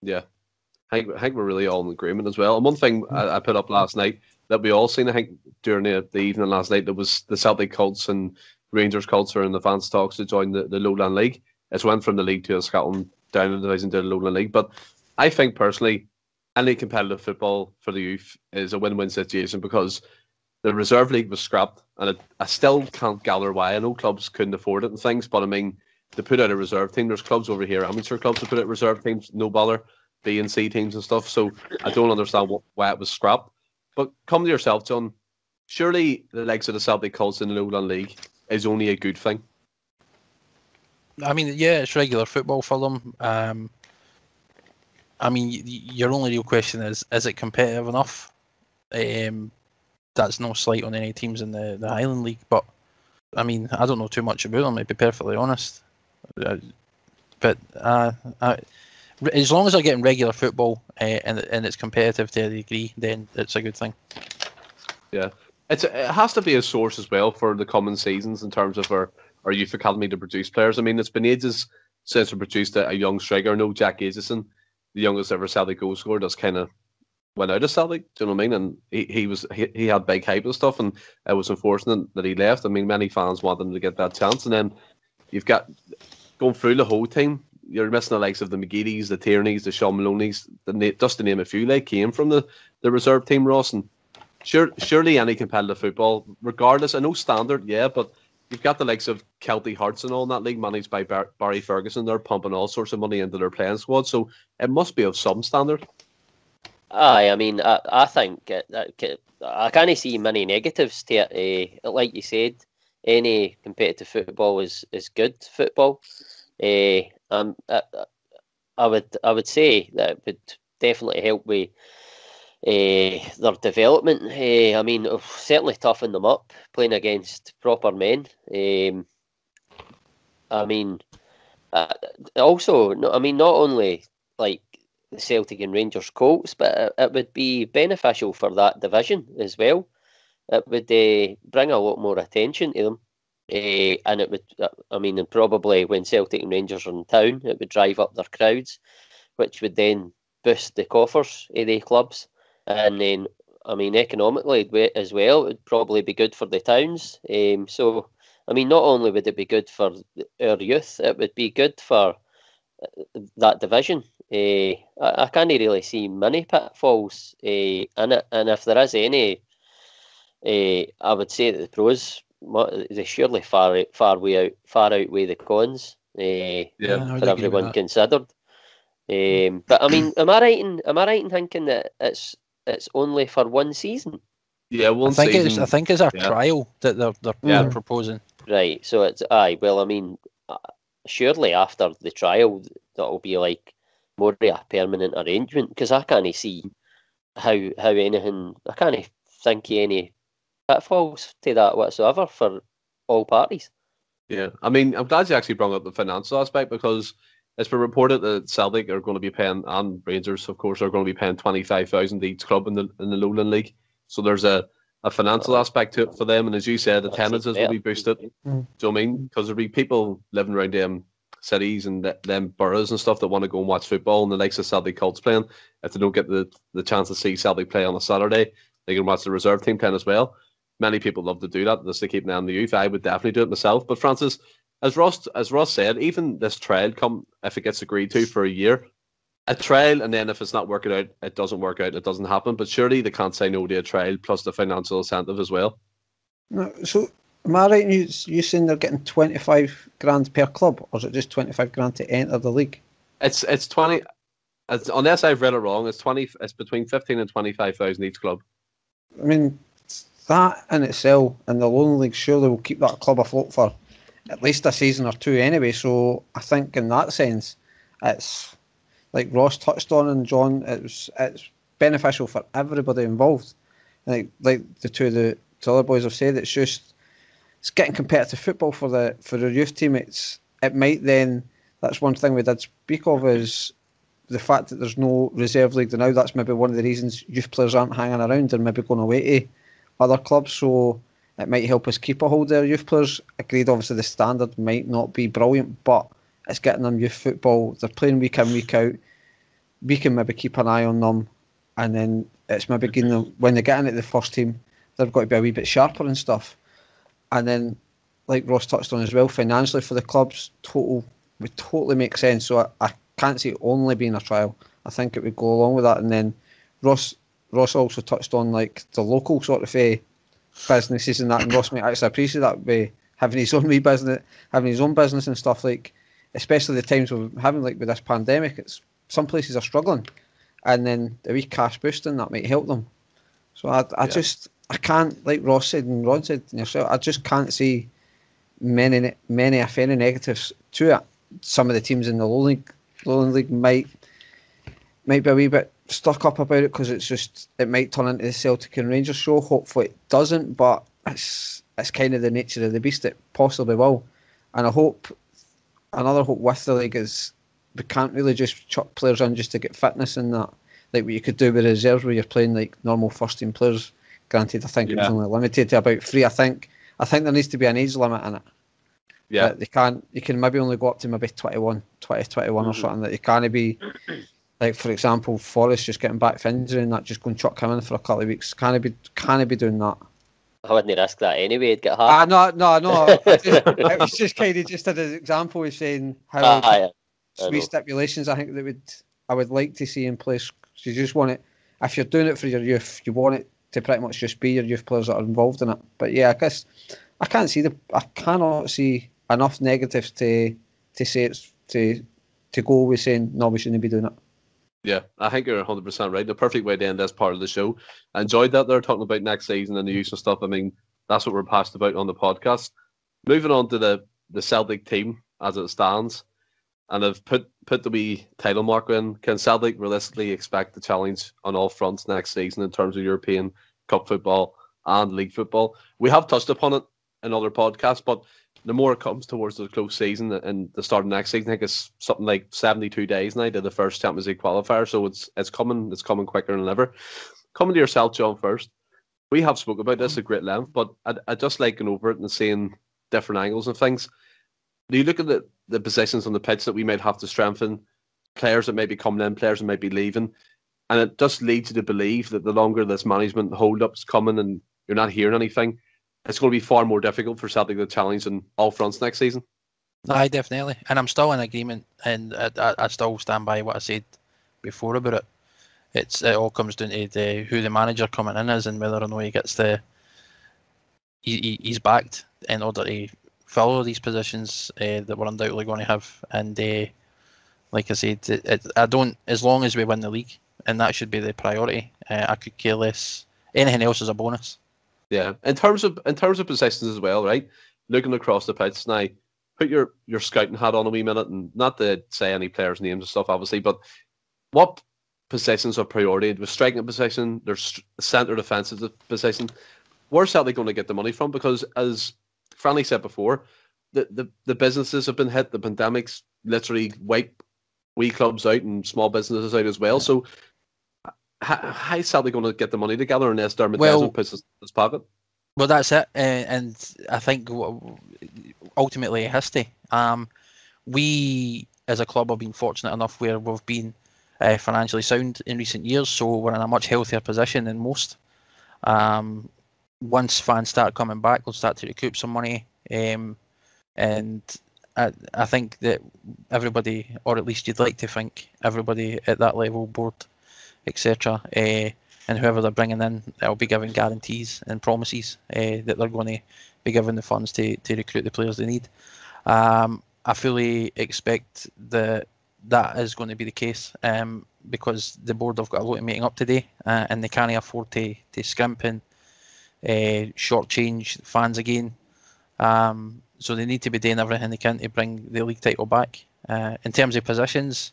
Yeah, I think we're really all in agreement as well. And one thing I put up last night that we all seen, I think during the evening last night, there was the Celtic Celts and Rangers Celts are in advanced talks to join the Lowland League. It's went from the League to Scotland down the division to the Lowland League. But I think personally, any competitive football for the youth is a win-win situation, because the reserve league was scrapped, and I still can't gather why. I know clubs couldn't afford it and things, but I mean, to put out a reserve team, there's clubs over here, amateur clubs, to put out reserve teams, no bother, B and C teams and stuff. So I don't understand why it was scrapped. But come to yourself, John. Surely the likes of the Celtic Celts in the Lowland League is only a good thing. I mean, yeah, it's regular football for them. I mean, your only real question is it competitive enough? That's no slight on any teams in the Highland League, but I mean, I don't know too much about them, to be perfectly honest. But as long as they're getting regular football and it's competitive to a degree, then it's a good thing. Yeah, it has to be a source as well for the coming seasons in terms of our youth academy to produce players. I mean, it's been ages since we produced a young striker. No, Jack Aitchison, the youngest ever Celtic goal scorer, that's kind of went out of Celtic. Do you know what I mean? And he had big hype and stuff, and it was unfortunate that he left. I mean, many fans wanted him to get that chance, and then you've got going through the whole team. You're missing the likes of the McGeadys, the Tierneys, the Sean Maloney's, just to name a few, like came from the reserve team, Ross. And surely any competitive football, regardless, I know standard, yeah, but you've got the likes of Celtic Hearts and all in that league, managed by Barry Ferguson. They're pumping all sorts of money into their playing squad, so it must be of some standard. Aye, I mean, I think I can't see many negatives to it. Like you said, any competitive football is good football. I would say that it would definitely help with their development. I mean, it'll certainly toughen them up playing against proper men. I mean, also, I mean, not only like the Celtic and Rangers Colts, but it would be beneficial for that division as well. It would bring a lot more attention to them. And it would, I mean, and probably when Celtic and Rangers are in town, it would drive up their crowds, which would then boost the coffers of the clubs. And then, I mean, economically as well, it would probably be good for the towns. So, I mean, not only would it be good for our youth, it would be good for that division. I can't really see many pitfalls in it, and if there is any, I would say that the pros they surely far outweigh the cons. For everyone considered. But I mean, am I right in thinking that it's only for one season? Yeah, one season. I think it's a trial that they're proposing. Right. So it's aye. Well, I mean, surely after the trial, that'll be like more of a permanent arrangement, because I can't see how anything. I can't think of any pitfalls to that whatsoever for all parties. Yeah, I mean, I'm glad you actually brought up the financial aspect, because it's been reported that Celtic are going to be paying, and Rangers, of course, are going to be paying 25,000 each club in the Lowland League. So there's a financial aspect to it for them, and as you said, attendances will be boosted. Do you know what I mean? Because there'll be people living around them cities and them boroughs and stuff that want to go and watch football, and the likes of Celtic Colts playing. If they don't get the chance to see Celtic play on a Saturday, they can watch the reserve team playing as well. Many people love to do that just to keep an eye on the youth. I would definitely do it myself. But Francis, as Ross said, even this trial, if it gets agreed to for a year, a trial, and then if it's not working out, it doesn't work out, it doesn't happen. But surely they can't say no to a trial plus the financial incentive as well. No, so am I right in you saying they're getting 25 grand per club, or is it just 25 grand to enter the league? It's 20. Unless I've read it wrong, it's 20. It's between 15 and 25,000 each club. I mean, that in itself, in the Lowland League, surely will keep that club afloat for at least a season or two anyway. So I think in that sense, it's like Ross touched on, and John, it's beneficial for everybody involved. Like the two other boys have said, it's getting competitive football for the youth team. It might then, that's one thing we did speak of, is the fact that there's no reserve league now. That's maybe one of the reasons youth players aren't hanging around and maybe going away to other clubs. So it might help us keep a hold of our youth players. Agreed, obviously the standard might not be brilliant, but it's getting them youth football. They're playing week in, week out. We can maybe keep an eye on them, and then it's maybe getting them, when they get into the first team, they've got to be a wee bit sharper and stuff. And then, like Ross touched on as well, financially for the clubs, would totally make sense. So I can't see it only being a trial. I think it would go along with that. And then Ross also touched on like the local sort of businesses and that, and Ross might actually appreciate that by having his own business and stuff, like especially the times we're having, like with this pandemic, it's some places are struggling, and then the wee cash boosting that might help them. So I can't, like Ross said and Ron said and yourself, I just can't see many if any negatives to it. Some of the teams in the Lowland League might be a wee bit stuck up about it, because it might turn into the Celtic and Rangers show. Hopefully it doesn't, but it's kind of the nature of the beast. It possibly will. And another hope with the league is we can't really just chuck players in just to get fitness and that, like what you could do with reserves where you're playing like normal first team players. Granted, I think it was only limited to about 3. I think there needs to be an age limit in it. Yeah, you can maybe only go up to maybe 21 or something. That you can't be, like for example, Forrest just getting back from injury and that, just going chuck him in for a couple of weeks. Can't be doing that. I wouldn't risk that anyway. It'd get hard. No. It was just kind of just an example of saying how three stipulations I think I would like to see in place. You just want it, if you're doing it for your youth, you want it to pretty much just be your youth players that are involved in it. But yeah, I guess I cannot see enough negatives to say it's to go with saying no, we shouldn't be doing it. Yeah, I think you're 100% right. The perfect way to end this part of the show. I enjoyed that they're talking about next season and the use of stuff. I mean, that's what we're passionate about on the podcast. Moving on to the Celtic team as it stands, and I've put the wee title marker in. Can Celtic realistically expect the challenge on all fronts next season in terms of European Cup football and league football? We have touched upon it in other podcasts, but the more it comes towards the close season and the start of next season, I think it's something like 72 days now to the first Champions League qualifier. So it's coming quicker than ever. Coming to yourself, John, first. We have spoken about this at great length, but I just like going over it and seeing different angles and things. Do you look at the positions on the pitch that we might have to strengthen, players that may be coming in, players that might be leaving, and it just leads you to believe that the longer this management hold-up's coming and you're not hearing anything, it's going to be far more difficult for Celtic to challenge on all fronts next season. Aye, definitely. And I'm still in agreement, and I still stand by what I said before about it. It all comes down to who the manager coming in is and whether or not he gets he's backed in order to fill these positions that we're undoubtedly going to have. And like I said, I don't, as long as we win the league, and that should be the priority. I could care less. Anything else is a bonus. Yeah, in terms of positions as well, right? Looking across the pitch now, put your scouting hat on a wee minute, and not to say any players' names and stuff, obviously, but what positions are priority? With striking position, there's centre defensive position. Where's Celtic going to get the money from? Because as Franny said before, the businesses have been hit. The pandemic's literally wiped wee clubs out and small businesses out as well. So how is Celtic going to get the money together unless Dermot Desmond puts his pocket? Well, that's it. And I think ultimately it has to. We, as a club, have been fortunate enough where we've been financially sound in recent years, so we're in a much healthier position than most. Once fans start coming back, we'll start to recoup some money. And I think that everybody, or at least you'd like to think, everybody at that level, board, etc., and whoever they're bringing in, they'll be given guarantees and promises that they're going to be given the funds to recruit the players they need. I fully expect that is going to be the case because the board have got a lot of meeting up today and they can't afford to scrimp and shortchange fans again. So they need to be doing everything they can to bring the league title back. In terms of positions,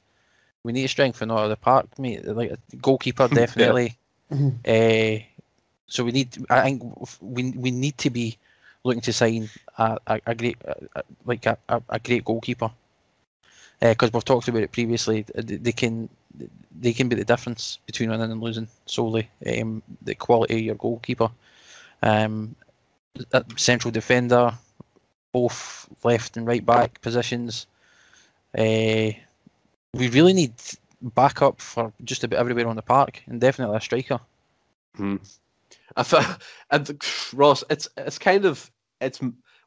we need to strengthen out of the park, mate. Like a goalkeeper, definitely. So we need. I think we need to be looking to sign a great goalkeeper because we've talked about it previously. They can be the difference between winning and losing solely. The quality of your goalkeeper, central defender, both left and right back positions. We really need backup for just about everywhere on the park, and definitely a striker. And Ross, it's kind of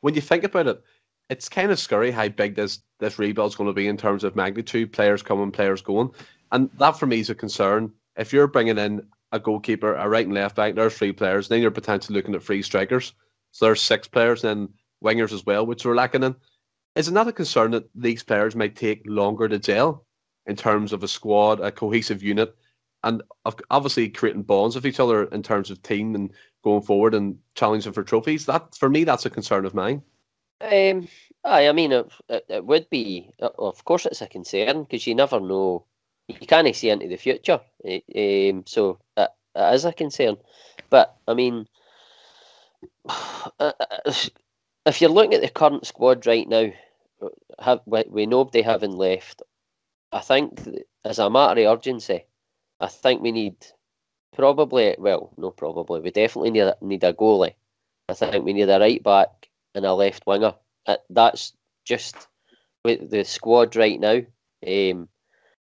when you think about it, it's kind of scary how big this rebuild's going to be in terms of magnitude, players coming, players going, and that for me is a concern. If you're bringing in a goalkeeper, a right and left back, there's 3 players, then you're potentially looking at 3 strikers, so there's 6 players, and then wingers as well, which we're lacking in. Is it not a concern that these players might take longer to gel in terms of a squad, a cohesive unit, and obviously creating bonds with each other in terms of team and going forward and challenging for trophies? That, for me, that's a concern of mine. I mean, it would be. Of course, it's a concern because you never know. You can't see into the future. So it is a concern. But I mean, if you're looking at the current squad right now, with nobody having left, I think as a matter of urgency, I think we need we definitely need a goalie. I think we need a right back and a left winger. That's just with the squad right now.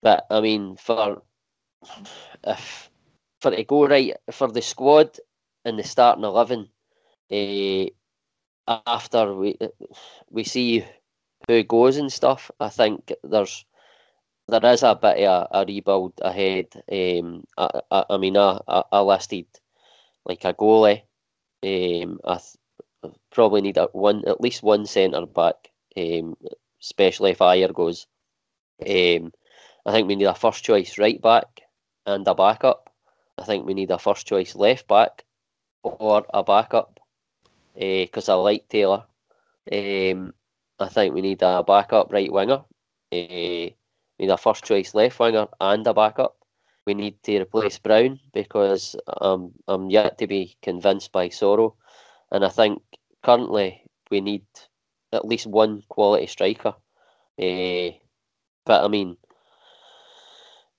But I mean, for to go right for the squad and the starting 11, after we see who goes and stuff, I think there is a bit of a rebuild ahead. I mean, I listed like a goalie. I probably need at least one centre back, especially if Ayer goes. I think we need a first choice right back and a backup. I think we need a first choice left back or a backup, because I like Taylor. I think we need a backup right winger. We need a first choice left winger and a backup. We need to replace Brown because I'm yet to be convinced by Sorrow, and I think currently we need at least one quality striker. But I mean,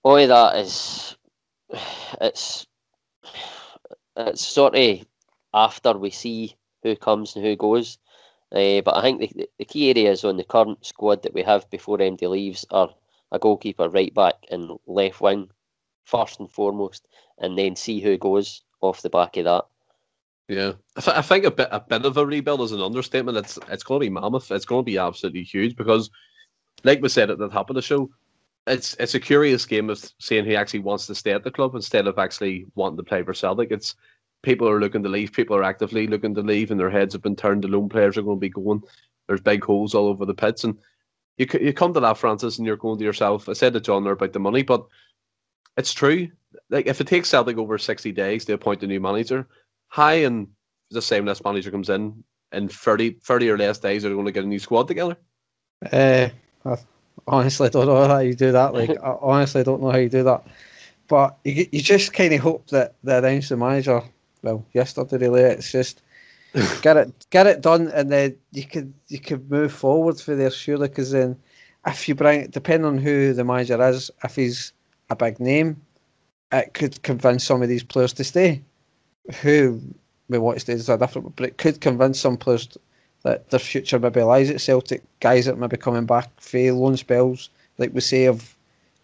all of that is it's sort of after we see who comes and who goes. But I think the key areas on the current squad that we have before MD leaves are a goalkeeper, right back, and left wing first and foremost, and then see who goes off the back of that. Yeah, I think a bit of a rebuild is an understatement. It's going to be mammoth. It's going to be absolutely huge because, like we said at the top of the show, it's a curious game of seeing who actually wants to stay at the club instead of actually wanting to play for Celtic. It's people are looking to leave. People are actively looking to leave, and their heads have been turned. The lone players are going to be going. There's big holes all over the pitch, and you come to that, Francis, and you're going to yourself. I said to John there about the money, but it's true. Like if it takes Celtic over 60 days to appoint a new manager, and the same list manager comes in 30 or less days, they're going to get a new squad together. I honestly don't know how you do that. Like I honestly don't know how you do that. But you just kind of hope that they announce the manager. Well, yesterday really. It's just get it done, and then you could move forward for there surely. Because then, if you bring, depending on who the manager is, if he's a big name, it could convince some of these players to stay. Who we want to stay is a different, but it could convince some players that their future maybe lies at Celtic. Guys that maybe coming back for loan spells, like we say,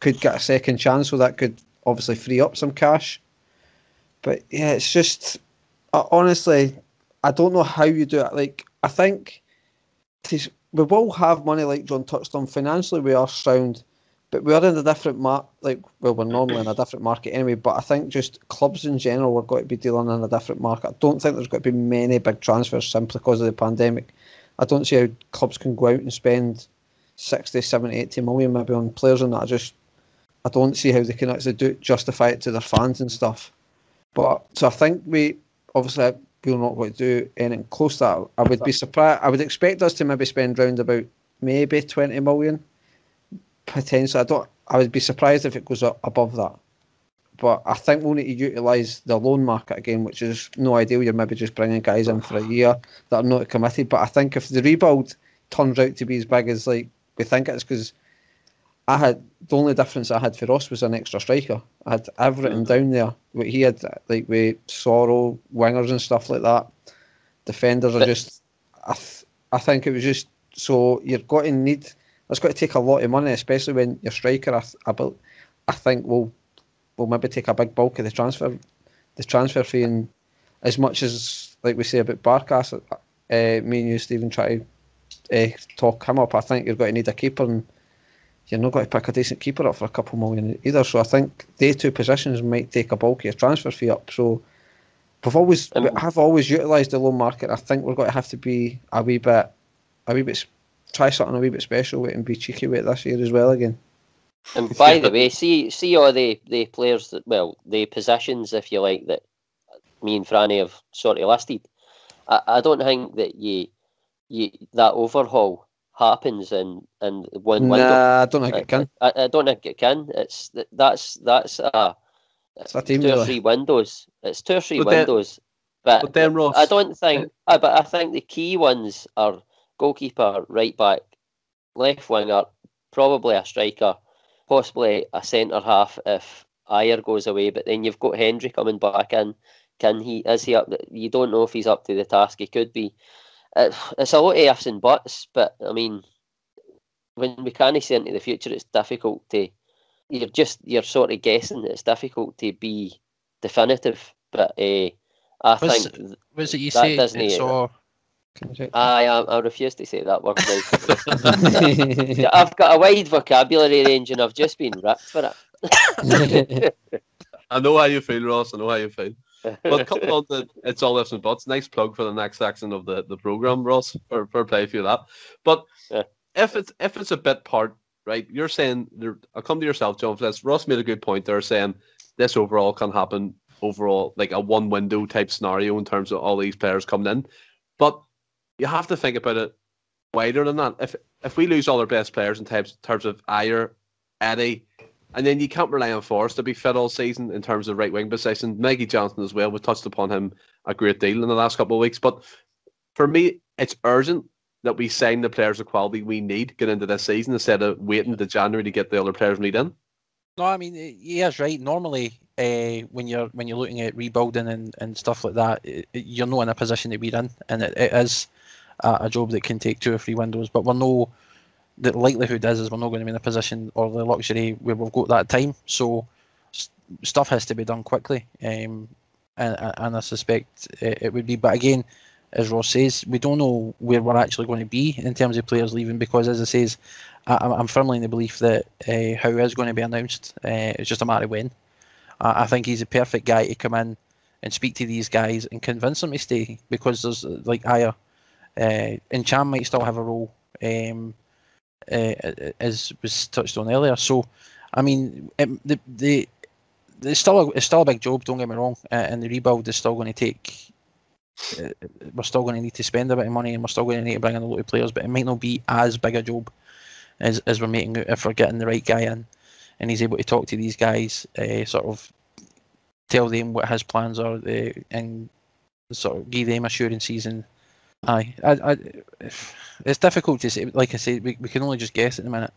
could get a second chance, so that could obviously free up some cash. But yeah, it's just honestly, I don't know how you do it. Like I think we will have money, like John touched on. Financially, we are sound, but we are in a different we're normally in a different market anyway. But I think just clubs in general are going to be dealing in a different market. I don't think there's going to be many big transfers simply because of the pandemic. I don't see how clubs can go out and spend 60, 70, 80 million maybe on players and that. I don't see how they can actually justify it to their fans and stuff. But so I think we're not going to do anything close to that. I would be surprised. I would expect us to maybe spend round about maybe 20 million potentially. I would be surprised if it goes up above that. But I think we'll need to utilise the loan market again, which is no ideal. You're maybe just bringing guys in for a year that are not committed. But I think if the rebuild turns out to be as big as like we think it is, because the only difference I had for Ross was an extra striker. I had everything down there. What he had, like with Sorrow, wingers and stuff like that. Defenders are just. I think it was just so you're going to need. It's got to take a lot of money, especially when your striker. I think will maybe take a big bulk of the transfer fee, and as much as like we say about Barkas, me and you, Stephen, try to talk him up. I think you're going to need a keeper, and you're not going to pick a decent keeper up for a couple million either. So I think they two positions might take a bulk of your transfer fee up. So we have always utilised the loan market. I think we're going to have to be a wee bit try something a wee bit special with and be cheeky with it this year as well again. And by the way, see all the players the positions, if you like, that me and Franny have sort of listed. I don't think that that overhaul happens in one window. Nah, I don't think it can. I don't think it can. That's a team 2 or 3 windows. It's 2 or 3 windows. But then Ross, I don't think. But I think the key ones are goalkeeper, right back, left winger, probably a striker, possibly a centre half if Ayer goes away. But then you've got Hendry coming back in. Is he up? You don't know if he's up to the task. He could be. It's a lot of ifs and buts. But I mean, when we can't see into the future, it's difficult to. You're sort of guessing. It's difficult to be definitive. But I think. Was it you say? I refuse to say that word now. I've got a wide vocabulary range and I've just been ripped for it. I know how you feel, Ross. I know how you feel. But coming on to It's All Ifs and Buts, nice plug for the next section of the programme, Ross. For play for you that. But if it's a bit part right? You're saying, I'll come to yourself, John Fliss. Ross made a good point there, saying this overall can happen overall, like a one window type scenario in terms of all these players coming in. But you have to think about it wider than that. If we lose all our best players in terms of Ayer, Eddie, and then you can't rely on Forrest to be fit all season in terms of right wing position. Maggie Johnson as well. We touched upon him a great deal in the last couple of weeks. But for me, it's urgent that we sign the players of quality we need get into this season instead of waiting to January to get the other players we need in. No, I mean, he is right. Normally, when you're looking at rebuilding and stuff like that, you're not in a position that we're in, and it is a job that can take 2 or 3 windows. But the likelihood is we're not going to be in a position or the luxury where we've got that time. So stuff has to be done quickly, and I suspect it would be. But again, as Ross says, we don't know where we're actually going to be in terms of players leaving, because, as I says, I'm firmly in the belief that Howe is going to be announced. It's just a matter of when. I think he's a perfect guy to come in and speak to these guys and convince them to stay, because there's like Ayer, and Cham might still have a role, as was touched on earlier. So, I mean, it's still a big job. Don't get me wrong, and the rebuild is still going to take. We're still going to need to spend a bit of money, and we're still going to need to bring in a lot of players, but it might not be as big a job as we're making out if we're getting the right guy in, and he's able to talk to these guys, sort of tell them what his plans are, and sort of give them assurances. And it's difficult to say. Like I said, we can only just guess at the minute.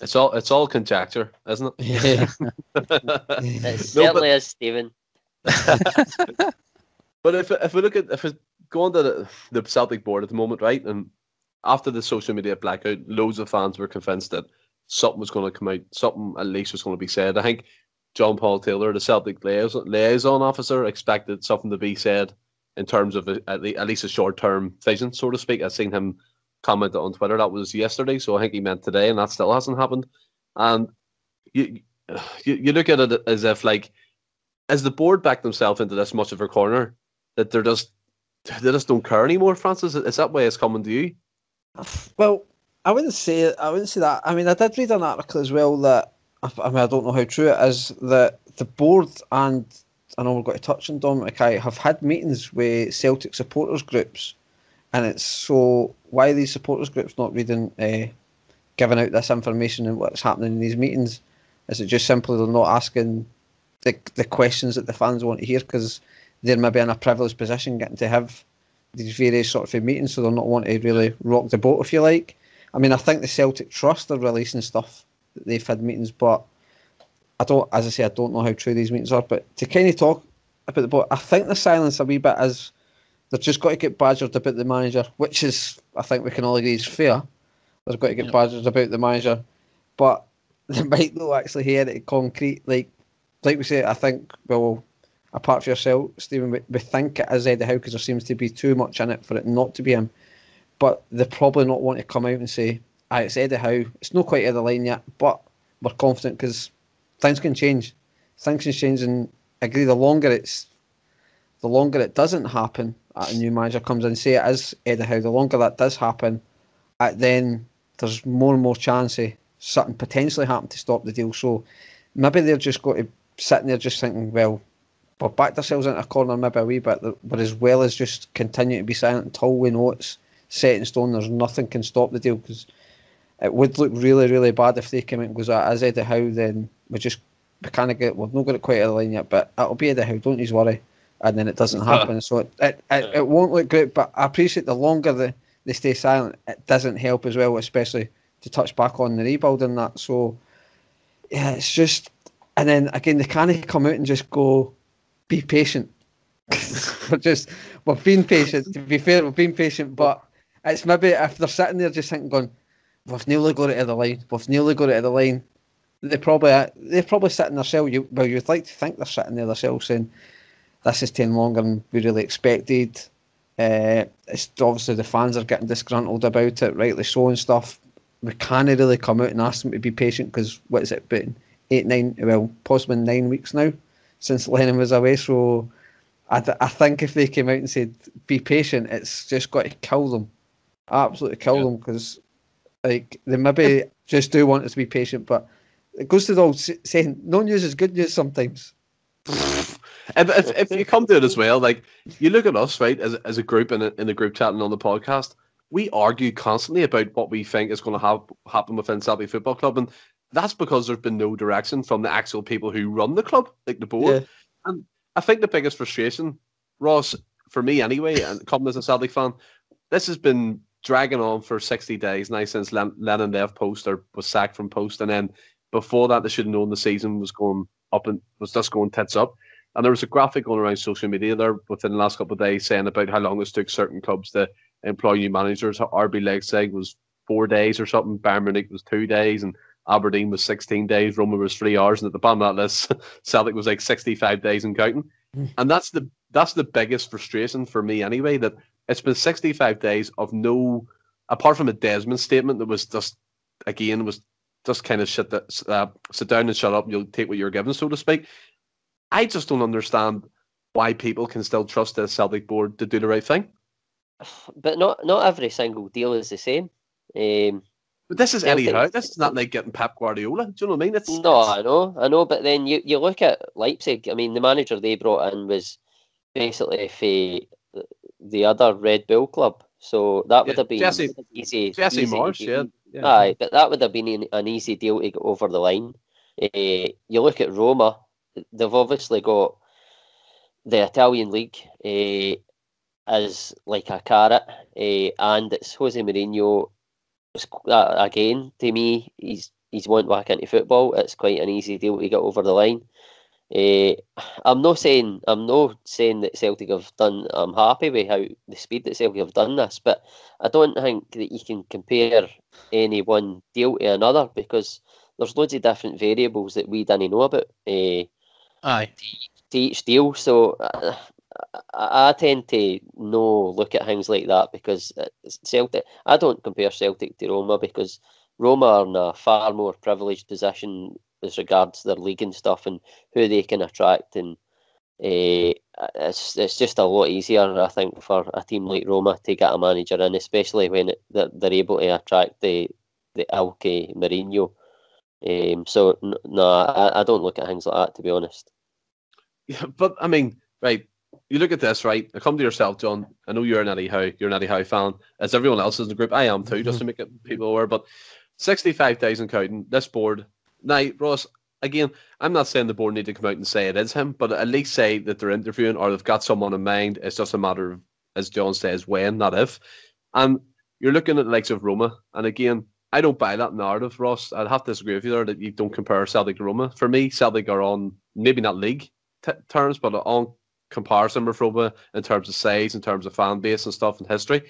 It's all conjecture, isn't it? Yeah. It certainly is, Stephen. But if we go on to the Celtic board at the moment, right, and after the social media blackout, loads of fans were convinced that something was going to come out, something at least was going to be said. I think John Paul Taylor, the Celtic liaison officer, expected something to be said in terms of at least a short-term vision, so to speak. I've seen him comment on Twitter. That was yesterday, so I think he meant today, and that still hasn't happened. And you look at it as if, like, as the board backed themselves into this much of a corner, that they just don't care anymore, Francis? Is that way it's coming to you? Well, I wouldn't say that. I mean, I did read an article as well that, I don't know how true it is, that the board, and I know we've got to touch on Dominic Mackay, have had meetings with Celtic supporters groups, and it's so, why are these supporters groups not giving out this information and what's happening in these meetings? Is it just simply they're not asking the questions that the fans want to hear, because they're maybe in a privileged position getting to have these various sorts of meetings, so they're not wanting to really rock the boat, if you like? I mean, I think the Celtic Trust are releasing stuff that they've had meetings, but I don't know how true these meetings are. But to kind of talk about the board, I think the silence a wee bit is they've just got to get badgered about the manager, which is, I think we can all agree, is fair. They've got to get badgered about the manager, but they might not actually hear it concrete. Like we say, I think, well, apart from yourself, Stephen, we think it is Eddie Howe because there seems to be too much in it for it not to be him. But they probably not want to come out and say, it's Eddie Howe. It's not quite at the line yet, but we're confident, because things can change. Things can change, and I agree, the longer it doesn't happen, a new manager comes in, say it is Eddie Howe, the longer that does happen, then there's more and more chance of something potentially happen to stop the deal. So maybe they're just got to sitting there just thinking, well, we've backed ourselves into a corner maybe a wee bit, but as well as just continue to be silent until we know it's set in stone, there's nothing can stop the deal, because it would look really, really bad if they came out and goes, as Eddie Howe, then we've not got it quite out of the line yet, but it'll be Eddie Howe, don't you worry, and then it doesn't happen. So it won't look great, but I appreciate the longer they stay silent, it doesn't help as well, especially to touch back on the rebuild and that. So yeah, it's just, and then again, they can't come out and just go, be patient. We've been patient, to be fair, we've been patient, but it's maybe if they're sitting there just thinking, going, we've nearly got it to the line, they're probably sitting there self. You'd like to think they're sitting there themselves saying, this is taking longer than we really expected. It's obviously the fans are getting disgruntled about it, rightly so and stuff. We can't really come out and ask them to be patient, because what is it, been 8-9, well, possibly 9 weeks now since Lennon was away. So I think if they came out and said, be patient, it's just got to kill them. Absolutely kill them, because Like, they maybe just do want us to be patient, but it goes to the old saying, no news is good news sometimes. If you come to it as well, like, you look at us, right, as a group in the group chat and on the podcast, we argue constantly about what we think is going to happen within Celtic Football Club, and that's because there's been no direction from the actual people who run the club, like the board. Yeah. And I think the biggest frustration, Ross, for me anyway, and coming as a Celtic fan, this has been dragging on for 60 days now since Lennon left Post or was sacked from Post, and then before that, they should have known the season was going up and was just going tits up. And there was a graphic going around social media there within the last couple of days saying about how long it took certain clubs to employ new managers. RB Leipzig was 4 days or something, Bayern Munich was 2 days, and Aberdeen was 16 days, Roma was 3 hours, and at the bottom of that list, Celtic was like 65 days and counting. And that's the biggest frustration for me anyway, that it's been 65 days of no, apart from a Desmond statement that was just, again, was just kind of sit down and shut up, and you'll take what you're given, so to speak. I just don't understand why people can still trust the Celtic board to do the right thing. But not every single deal is the same. But this is Eddie Howe. This is not like getting Pep Guardiola. Do you know what I mean? I know. But then you look at Leipzig. I mean, the manager they brought in was basically for the other Red Bull club. So that would have been easy. Jesse Marsh, yeah. Aye, but that would have been an easy deal to get over the line. You look at Roma. They've obviously got the Italian league as like a carrot, and it's Jose Mourinho. Again, to me, he's went back into football. It's quite an easy deal to get over the line. I'm not saying that Celtic have done. I'm happy with how the speed that Celtic have done this, but I don't think that you can compare any one deal to another, because there's loads of different variables that we didn't know about. To each deal, so I tend to look at things like that, because Celtic. I don't compare Celtic to Roma, because Roma are in a far more privileged position as regards their league and stuff, and who they can attract, and it's just a lot easier, I think, for a team like Roma to get a manager in, especially when they're able to attract the ilk Mourinho. So I don't look at things like that, to be honest. Yeah, but I mean, right, you look at this, right? I come to yourself, John. I know you're an Eddie Howe fan, as everyone else is in the group. I am too, just to make people aware. But 65 days and counting, this board. Now, Ross, again, I'm not saying the board need to come out and say it is him, but at least say that they're interviewing or they've got someone in mind. It's just a matter of, as John says, when, not if. And you're looking at the likes of Roma, and again, I don't buy that narrative, Ross. I'd have to disagree with you there that you don't compare Celtic to Roma. For me, Celtic are on maybe not league terms, but on comparison with Roma in terms of size, in terms of fan base and stuff and history.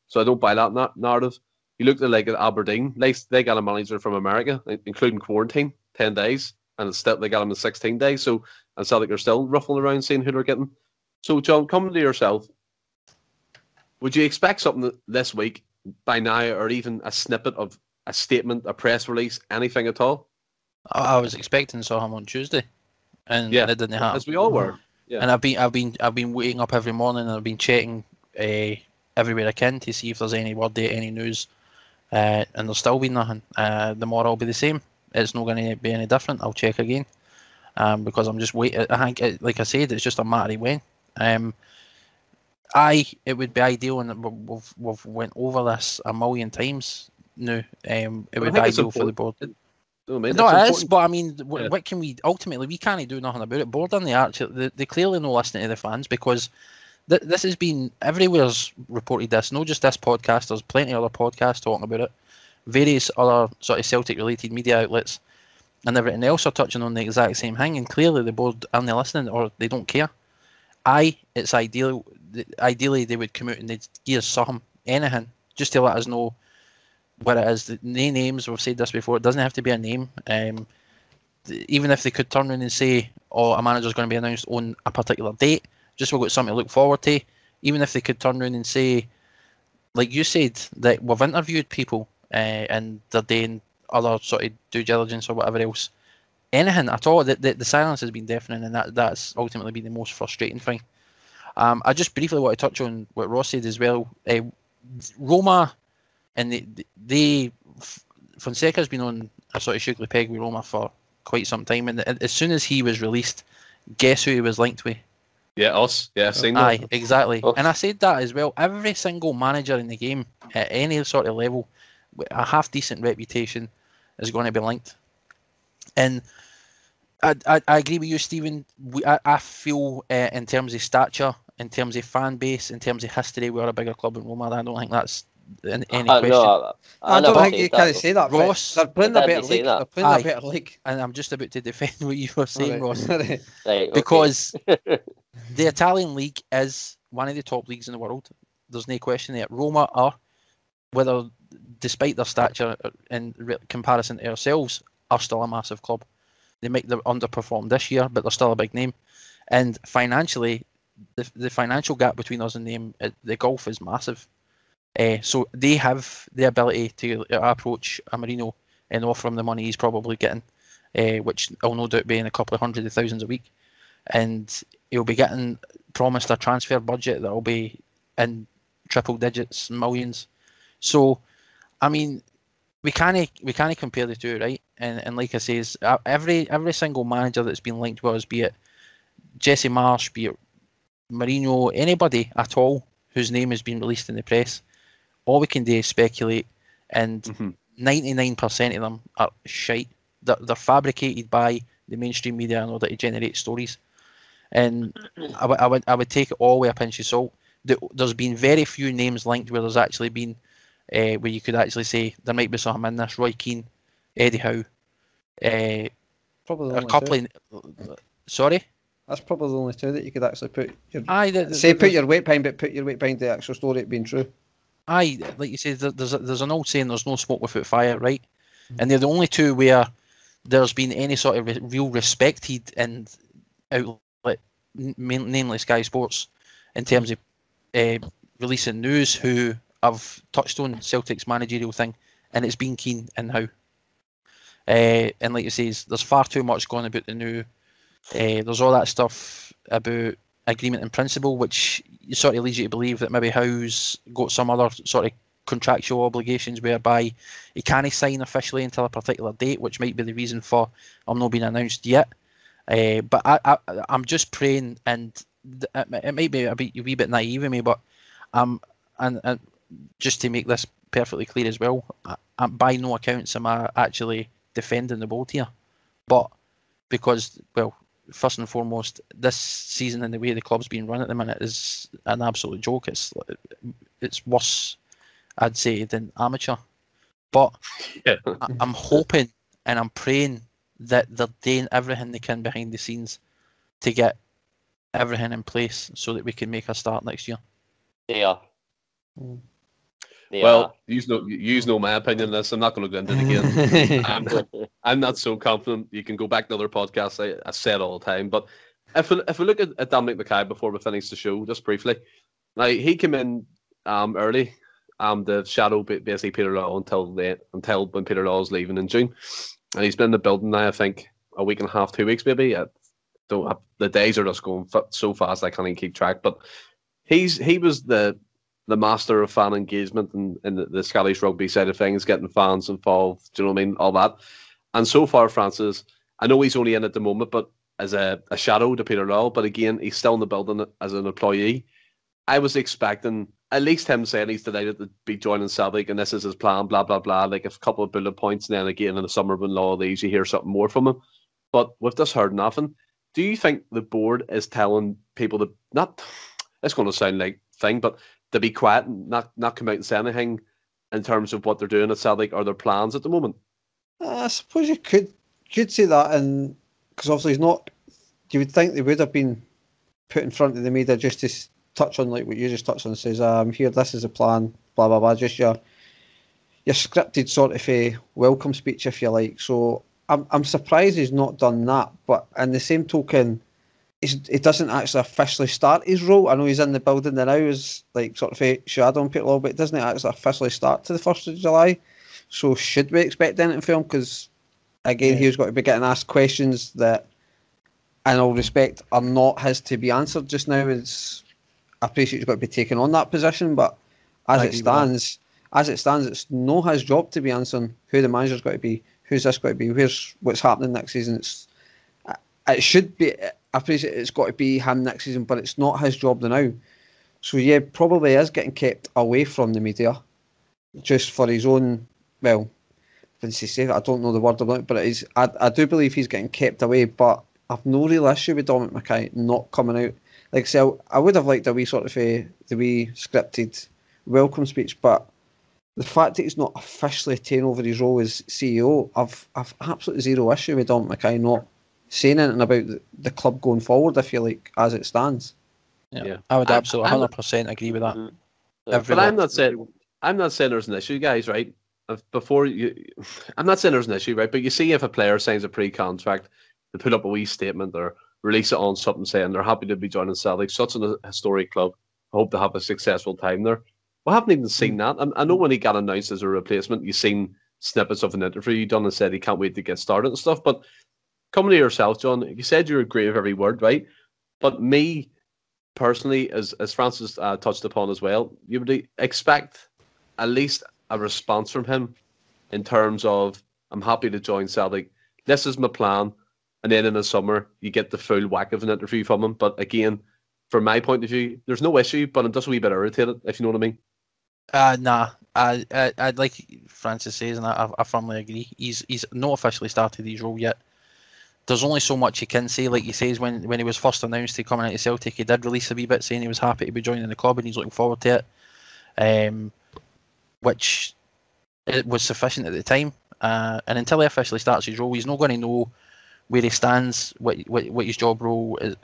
So I don't buy that narrative. You look at like at Aberdeen, they got a manager from America, including quarantine, 10 days, and they got him in 16 days. So, and Celtic are still ruffling around seeing who they're getting. So, John, coming to yourself, would you expect something this week by now, or even a snippet of a statement, a press release, anything at all? I was expecting Soham on Tuesday, and it didn't happen. As we all were. Yeah. And I've been waking up every morning, and I've been checking everywhere I can to see if there's any word there, any news, and there's still been nothing. Tomorrow will be the same. It's not going to be any different. I'll check again, because I'm just waiting. I think, like I said, it's just a matter of when. It would be ideal, and we've went over this a million times now. It would be ideal for the board. No, it is, but I mean, what can we ultimately? We can't do nothing about it. Board on the arch, they clearly not listening to the fans, because this has been everywhere's reported this. Not just this podcast. There's plenty of other podcasts talking about it. Various other sort of Celtic related media outlets and everything else are touching on the exact same thing, and clearly the board aren't listening, or they don't care. It's ideal. Ideally, they would come out and they'd give us something, anything, just to let us know what it is. The names, we've said this before, it doesn't have to be a name. Even if they could turn around and say, a manager's going to be announced on a particular date, just we've got something to look forward to. Even if they could turn around and say, like you said, that we've interviewed people and they're doing other sort of due diligence or whatever else. Anything at all. The silence has been deafening, and that's ultimately been the most frustrating thing. I just briefly want to touch on what Ross said as well. Roma, and Fonseca's been on a sort of sugar peg with Roma for quite some time, and as soon as he was released, guess who he was linked with? Yeah, us. Yeah, I've seen that. Aye, exactly. And I said that as well. Every single manager in the game at any sort of level, with a half decent reputation, is going to be linked. And I agree with you, Stephen. I feel in terms of stature, in terms of fan base, in terms of history, we are a bigger club than Roma. I don't think that's any question. No, I don't think you can say that. Ross, they're playing a better league. They're playing a better league. And I'm just about to defend what you were saying, Ross. Right, okay. Because the Italian league is one of the top leagues in the world. There's no question there. Roma are, whether despite their stature in comparison to ourselves, are still a massive club. They might have underperformed this year, but they're still a big name. And financially, the financial gap between us and them, the gulf is massive. So they have the ability to approach a Marino and offer him the money he's probably getting, which will no doubt be in a couple of hundred of thousands a week. And he'll be getting promised a transfer budget that will be in triple digits, millions. So, I mean, we can't compare the two, right? And like I say, every single manager that's been linked with us, be it Jesse Marsh, be it Mourinho, anybody at all whose name has been released in the press, all we can do is speculate, and 99% of them are shite. They're fabricated by the mainstream media in order to generate stories. And I would take it all with a pinch of salt. There's been very few names linked where there's actually been where you could actually say there might be something in this. Roy Keane, Eddie Howe, probably a couple of, sorry? That's probably the only two that you could actually put your put your weight behind, but put your weight behind the actual story it being true. Aye, like you said, there's an old saying, there's no smoke without fire, right? And they're the only two where there's been any sort of real respected and outlet, namely Sky Sports, in terms of releasing news, who have touched on Celtic's managerial thing, and it's been Keane and Howe. And like you say, there's far too much going about the new. There's all that stuff about agreement in principle, which sort of leads you to believe that maybe Howe's got some other sort of contractual obligations whereby he can't sign officially until a particular date, which might be the reason for him not being announced yet. But I'm just praying, and it might be a wee bit naive of me, but and just to make this perfectly clear as well, by no accounts am I actually defending the bold here, but because, well, first and foremost, this season and the way the club's been run at the minute is an absolute joke. It's worse, I'd say, than amateur. But yeah. I'm hoping and I'm praying that they're doing everything they can behind the scenes to get everything in place so that we can make a start next year. Yeah. Well, you know my opinion on this. I'm not going to go into it again. I'm not so confident. You can go back to other podcasts. I say it all the time. But if we look at Dominic Mackay before we finish the show, just briefly, now he came in early, the shadow basically Peter Law until when Peter Law was leaving in June, and he's been in the building now. I think a week and a half, 2 weeks maybe. The days are just going so fast I can't even keep track. But he was the master of fan engagement and the Scottish rugby side of things, getting fans involved, do you know what I mean? All that. And so far, Francis, I know he's only in at the moment, but as a shadow to Peter Law, but again, he's still in the building as an employee. I was expecting at least him saying he's delighted to be joining Celtic and this is his plan, blah, blah, blah, like a couple of bullet points, and then again in the summer when Law leaves, you hear something more from him. But we've just heard nothing. Do you think the board is telling people to not, it's going to sound like thing, but to be quiet and not come out and say anything in terms of what they're doing at Celtic or their plans at the moment? I suppose you could say that, and because obviously he's not. You would think they would have been put in front of the media just to touch on like what you just touched on. Says, here, this is a plan, blah blah blah. Just your scripted sort of a welcome speech, if you like. So I'm surprised he's not done that. But in the same token, he doesn't actually officially start his role. I know he's in the building now as like sort of a shadow on Peter Law, but it doesn't actually officially start to the 1st of July. So should we expect anything from him? Because again, he's got to be getting asked questions that, in all respect, are not his to be answered just now. I appreciate he's got to be taking on that position, but as it stands, as it stands, it's not his job to be answering who the manager's got to be, who's this got to be, what's happening next season. It should be. I appreciate it's got to be him next season, but it's not his job now. So yeah, probably is getting kept away from the media, just for his own. Well, once you say that, I don't know the word about it, but it is. I do believe he's getting kept away, but I've no real issue with Dominic Mackay not coming out. Like I say, I would have liked a wee sort of the wee scripted welcome speech, but the fact that he's not officially taken over his role as CEO, I've absolutely zero issue with Dominic Mackay not saying anything about the club going forward, I feel like, as it stands. Yeah. I would absolutely 100% agree with that. But I'm not saying there's an issue, guys, right? I'm not saying there's an issue, right? But you see, if a player signs a pre-contract, they put up a wee statement or release it on something saying they're happy to be joining Celtic, such a historic club. I hope to have a successful time there. We haven't even seen that. I know when he got announced as a replacement, you've seen snippets of an interview he done and said he can't wait to get started and stuff. But coming to yourself, John, you said you agree with every word, right? But me, personally, as Francis touched upon as well, you would expect at least a response from him in terms of, I'm happy to join Celtic. This is my plan. And then in the summer, you get the full whack of an interview from him. But again, from my point of view, there's no issue, but I'm just a wee bit irritated, if you know what I mean. Nah, I'd like Francis says, and I firmly agree. He's not officially started his role yet. There's only so much he can say. Like he says, when he was first announced to coming out of Celtic, he did release a wee bit saying he was happy to be joining the club and he's looking forward to it, which it was sufficient at the time. And until he officially starts his role, he's not going to know where he stands, what his job role is,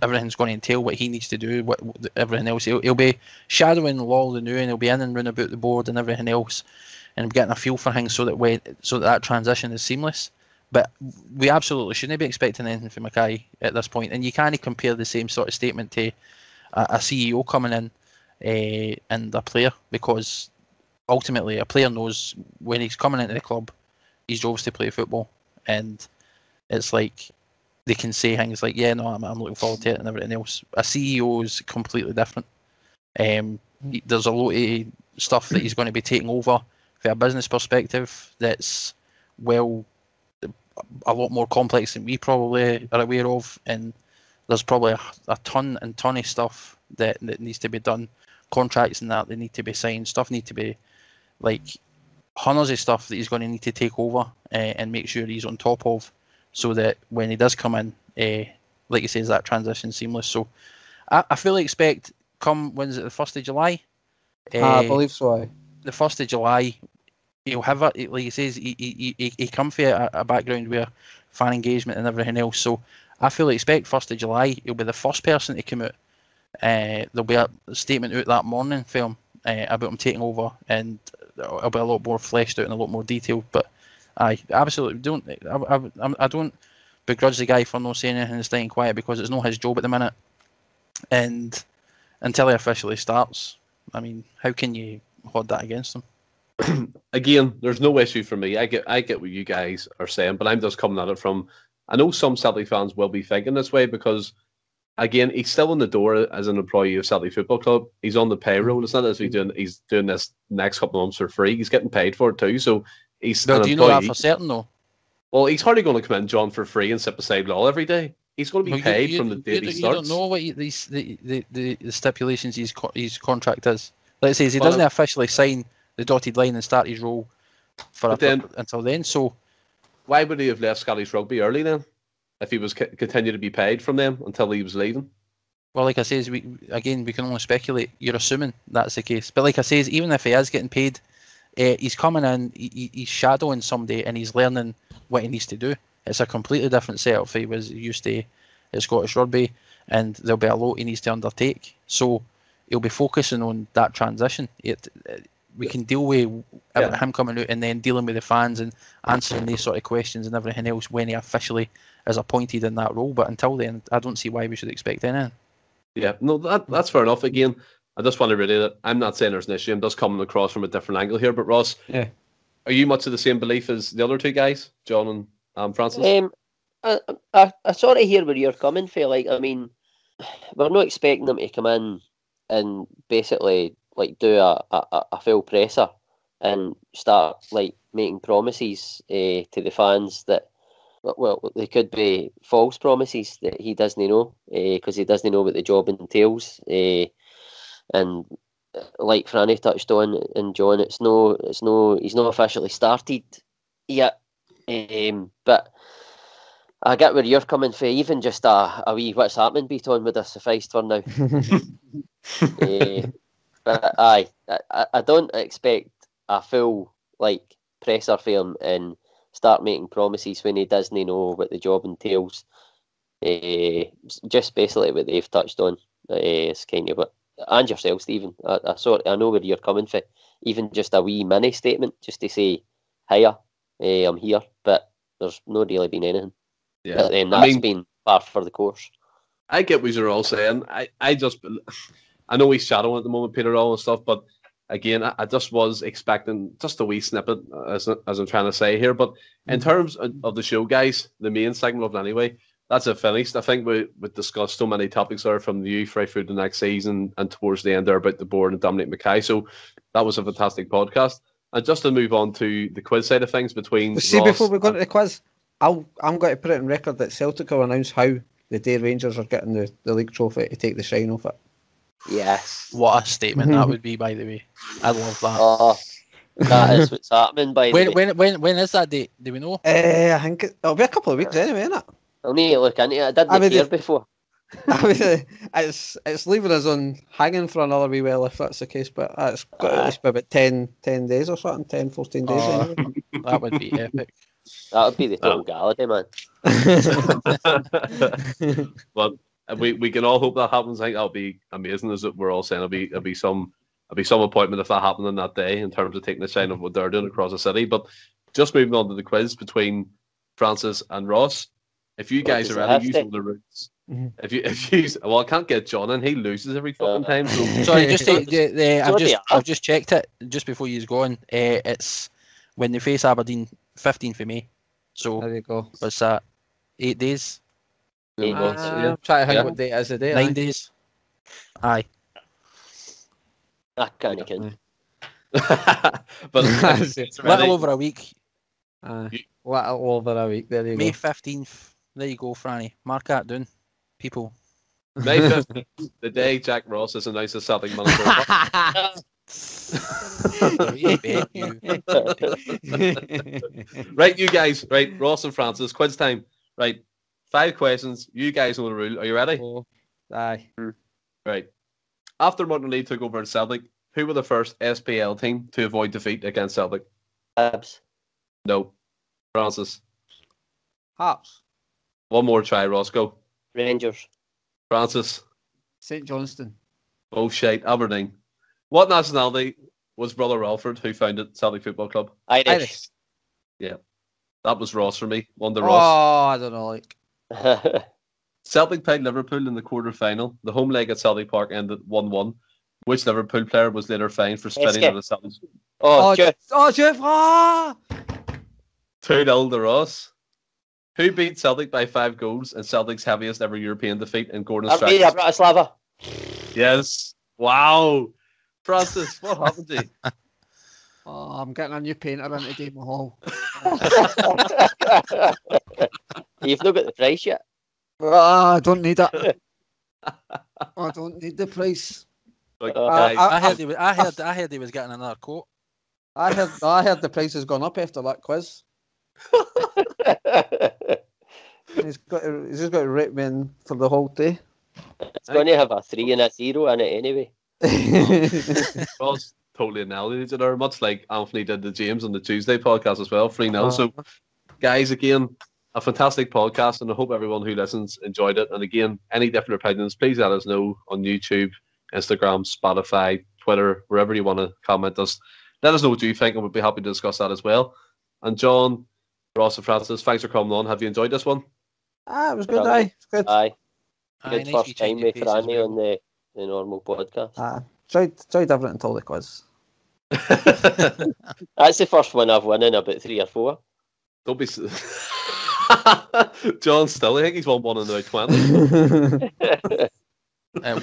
everything's going to entail, what he needs to do, what everything else. He'll be shadowing Lol the new, and he'll be in and round about the board and everything else, and getting a feel for things so that transition is seamless. But we absolutely shouldn't be expecting anything from Mackay at this point. And you can't compare the same sort of statement to a CEO coming in and a player, because ultimately a player knows when he's coming into the club, his job's to play football, and it's like they can say things like, yeah, no, I'm looking forward to it and everything else. A CEO is completely different. There's a lot of stuff that he's going to be taking over from a business perspective that's, well, a lot more complex than we probably are aware of, and there's probably a ton of stuff that needs to be done, contracts and that need to be signed, stuff need to be, like, hundreds of stuff that he's going to need to take over and make sure he's on top of, so that when he does come in, like you say, that transition seamless. So I fully expect, come, when is it, the 1st of July? I believe so. The 1st of July, he'll have it, like he says, he come from a background where fan engagement and everything else. So I fully expect 1st of July, he'll be the first person to come out. There'll be a statement out that morning for him about him taking over, and it'll be a lot more fleshed out and a lot more detailed. But I absolutely don't. I don't begrudge the guy for not saying anything and staying quiet, because it's not his job at the minute. And until he officially starts, I mean, how can you hold that against him? Again, there's no issue for me. I get what you guys are saying, but I'm just coming at it from, I know some Celtic fans will be thinking this way, because again, he's still in the door as an employee of Celtic Football Club. He's on the payroll. It's not as he's doing this next couple of months for free. He's getting paid for it too. So he's an employee. Do you know that for certain though? Well, he's hardly going to come in, John, for free and sit beside Law every day. He's going to be paid from the day he starts. You don't know what the stipulations his contract is. Let's say he doesn't officially sign the dotted line and start his role until then. So why would he have left Scottish Rugby early then, if he was continue to be paid from them until he was leaving? Well, like I says, we can only speculate. You're assuming that's the case. But like I says, even if he is getting paid, he's coming in, he's shadowing somebody, and he's learning what he needs to do. It's a completely different setup if he was used to at Scottish Rugby, and there'll be a lot he needs to undertake. So he'll be focusing on that transition. We can deal with him coming out and then dealing with the fans and answering these sort of questions and everything else when he officially is appointed in that role. But until then, I don't see why we should expect anything. Yeah, no, that's fair enough. Again, I just want to reiterate that I'm not saying there's an issue. I'm just coming across from a different angle here. But Ross, are you much of the same belief as the other two guys, John and Francis? I sort of hear where you're coming from. Like, I mean, we're not expecting them to come in and basically like do a full presser and start like making promises to the fans that, well, they could be false promises that he doesn't know, because he doesn't know what the job entails. And like Franny touched on, and John, he's not officially started yet. But I get where you're coming from. Even just a wee what's happening beat on would have sufficed for now. But I don't expect a full like presser for him and start making promises when he doesn't know what the job entails. Just basically what they've touched on is kind of what, and yourself, Stephen. I know where you're coming from. Even just a wee mini statement, just to say, "Hiya, I'm here," but there's not really been anything. Yeah, but that's been par for the course. I get what you're all saying. I know he's shadowing at the moment, Peter, all and stuff, but again, I just was expecting just a wee snippet, as I'm trying to say here. But in terms of the show, guys, the main segment of it anyway, that's it finished. I think we discussed so many topics there, from the youth right through the next season and towards the end there about the board and Dominic Mackay. So that was a fantastic podcast. And just to move on to the quiz side of things between before we go into the quiz, I'm going to put it in record that Celtic will announce how the day Rangers are getting the league trophy to take the shine off it. Yes. What a statement that would be, by the way. I love that. Oh, that is what's happening, by the way. When is that date? Do we know? I think it'll be a couple of weeks anyway, isn't it? I'll need to look into it. I didn't hear before. I mean, it's leaving us on hanging for another wee while if that's the case, but it's got about 10 days or something, 10, 14 days anyway. That would be epic. That would be the Tom Galladay, man. But we can all hope that happens. I think that'll be amazing, as we're all saying. It'll be some appointment if that happened on that day, in terms of taking the shine of what they're doing across the city. But just moving on to the quiz between Francis and Ross. If you guys are ready, use all the routes. If you well, I can't get John in. He loses every fucking time. So. Sorry, I've just checked it just before you go on. It's when they face Aberdeen, 15th of May. So there you go. What's that? 8 days. I'm trying to think what date is the day. 9 days. Aye. I can't count. But little over a week. Little over a week. There you May go. 15th. There you go, Franny. Mark that down, people. May 15th, the day Jack Ross is announced as Celtic manager. Right, you guys. Right, Ross and Francis. Quiz time. Right, 5 questions. You guys know the rule. Are you ready? Aye. Right. After Martin Lee took over at Celtic, who were the first SPL team to avoid defeat against Celtic? Habs. No. Francis. Hearts. One more try, Roscoe. Rangers. Francis. St Johnstone. Oh shit, Aberdeen. What nationality was Brother Alfred, who founded Celtic Football Club? Irish. Yeah. That was Ross for me. One to Ross. Ross. I don't know, Celtic played Liverpool in the quarter-final. The home leg at Celtic Park ended 1-1. Which Liverpool player was later fined for spitting at a Celtic? Jeff. 2-0 to Ross. Who beat Celtic by 5 goals in Celtic's heaviest ever European defeat in Gordon Strachan's? Bratislava. Yes. Wow. Francis, what happened to you? I'm getting a new painter into Dave Mahal. You've not got the price yet. I don't need it. I don't need the price. Like, I heard he was getting another coat. I heard the price has gone up after that quiz. He's just got to rate me in for the whole day. It's going to have a 3 and a 0 in it anyway. Ross totally annihilated her, much like Anthony did to James on the Tuesday podcast as well. 3-0. So, guys, again, a fantastic podcast, and I hope everyone who listens enjoyed it. And again, any different opinions, please let us know on YouTube, Instagram, Spotify, Twitter, wherever you want to comment us. Let us know what you think, and we'll be happy to discuss that as well. And John, Ross and Francis, thanks for coming on. Have you enjoyed this one? It was good, aye. Good. Aye. Good Nice first time with Franny on the normal podcast. Tried everything until the quiz. That's the first one I've won in about 3 or 4. Don't be... John still, I think he's won one in about 20.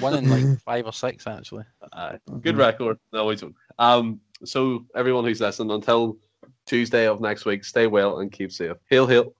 One in like 5 or 6 actually. Good record. No, we don't. So everyone who's listening, until Tuesday of next week, stay well and keep safe. Hail, hail.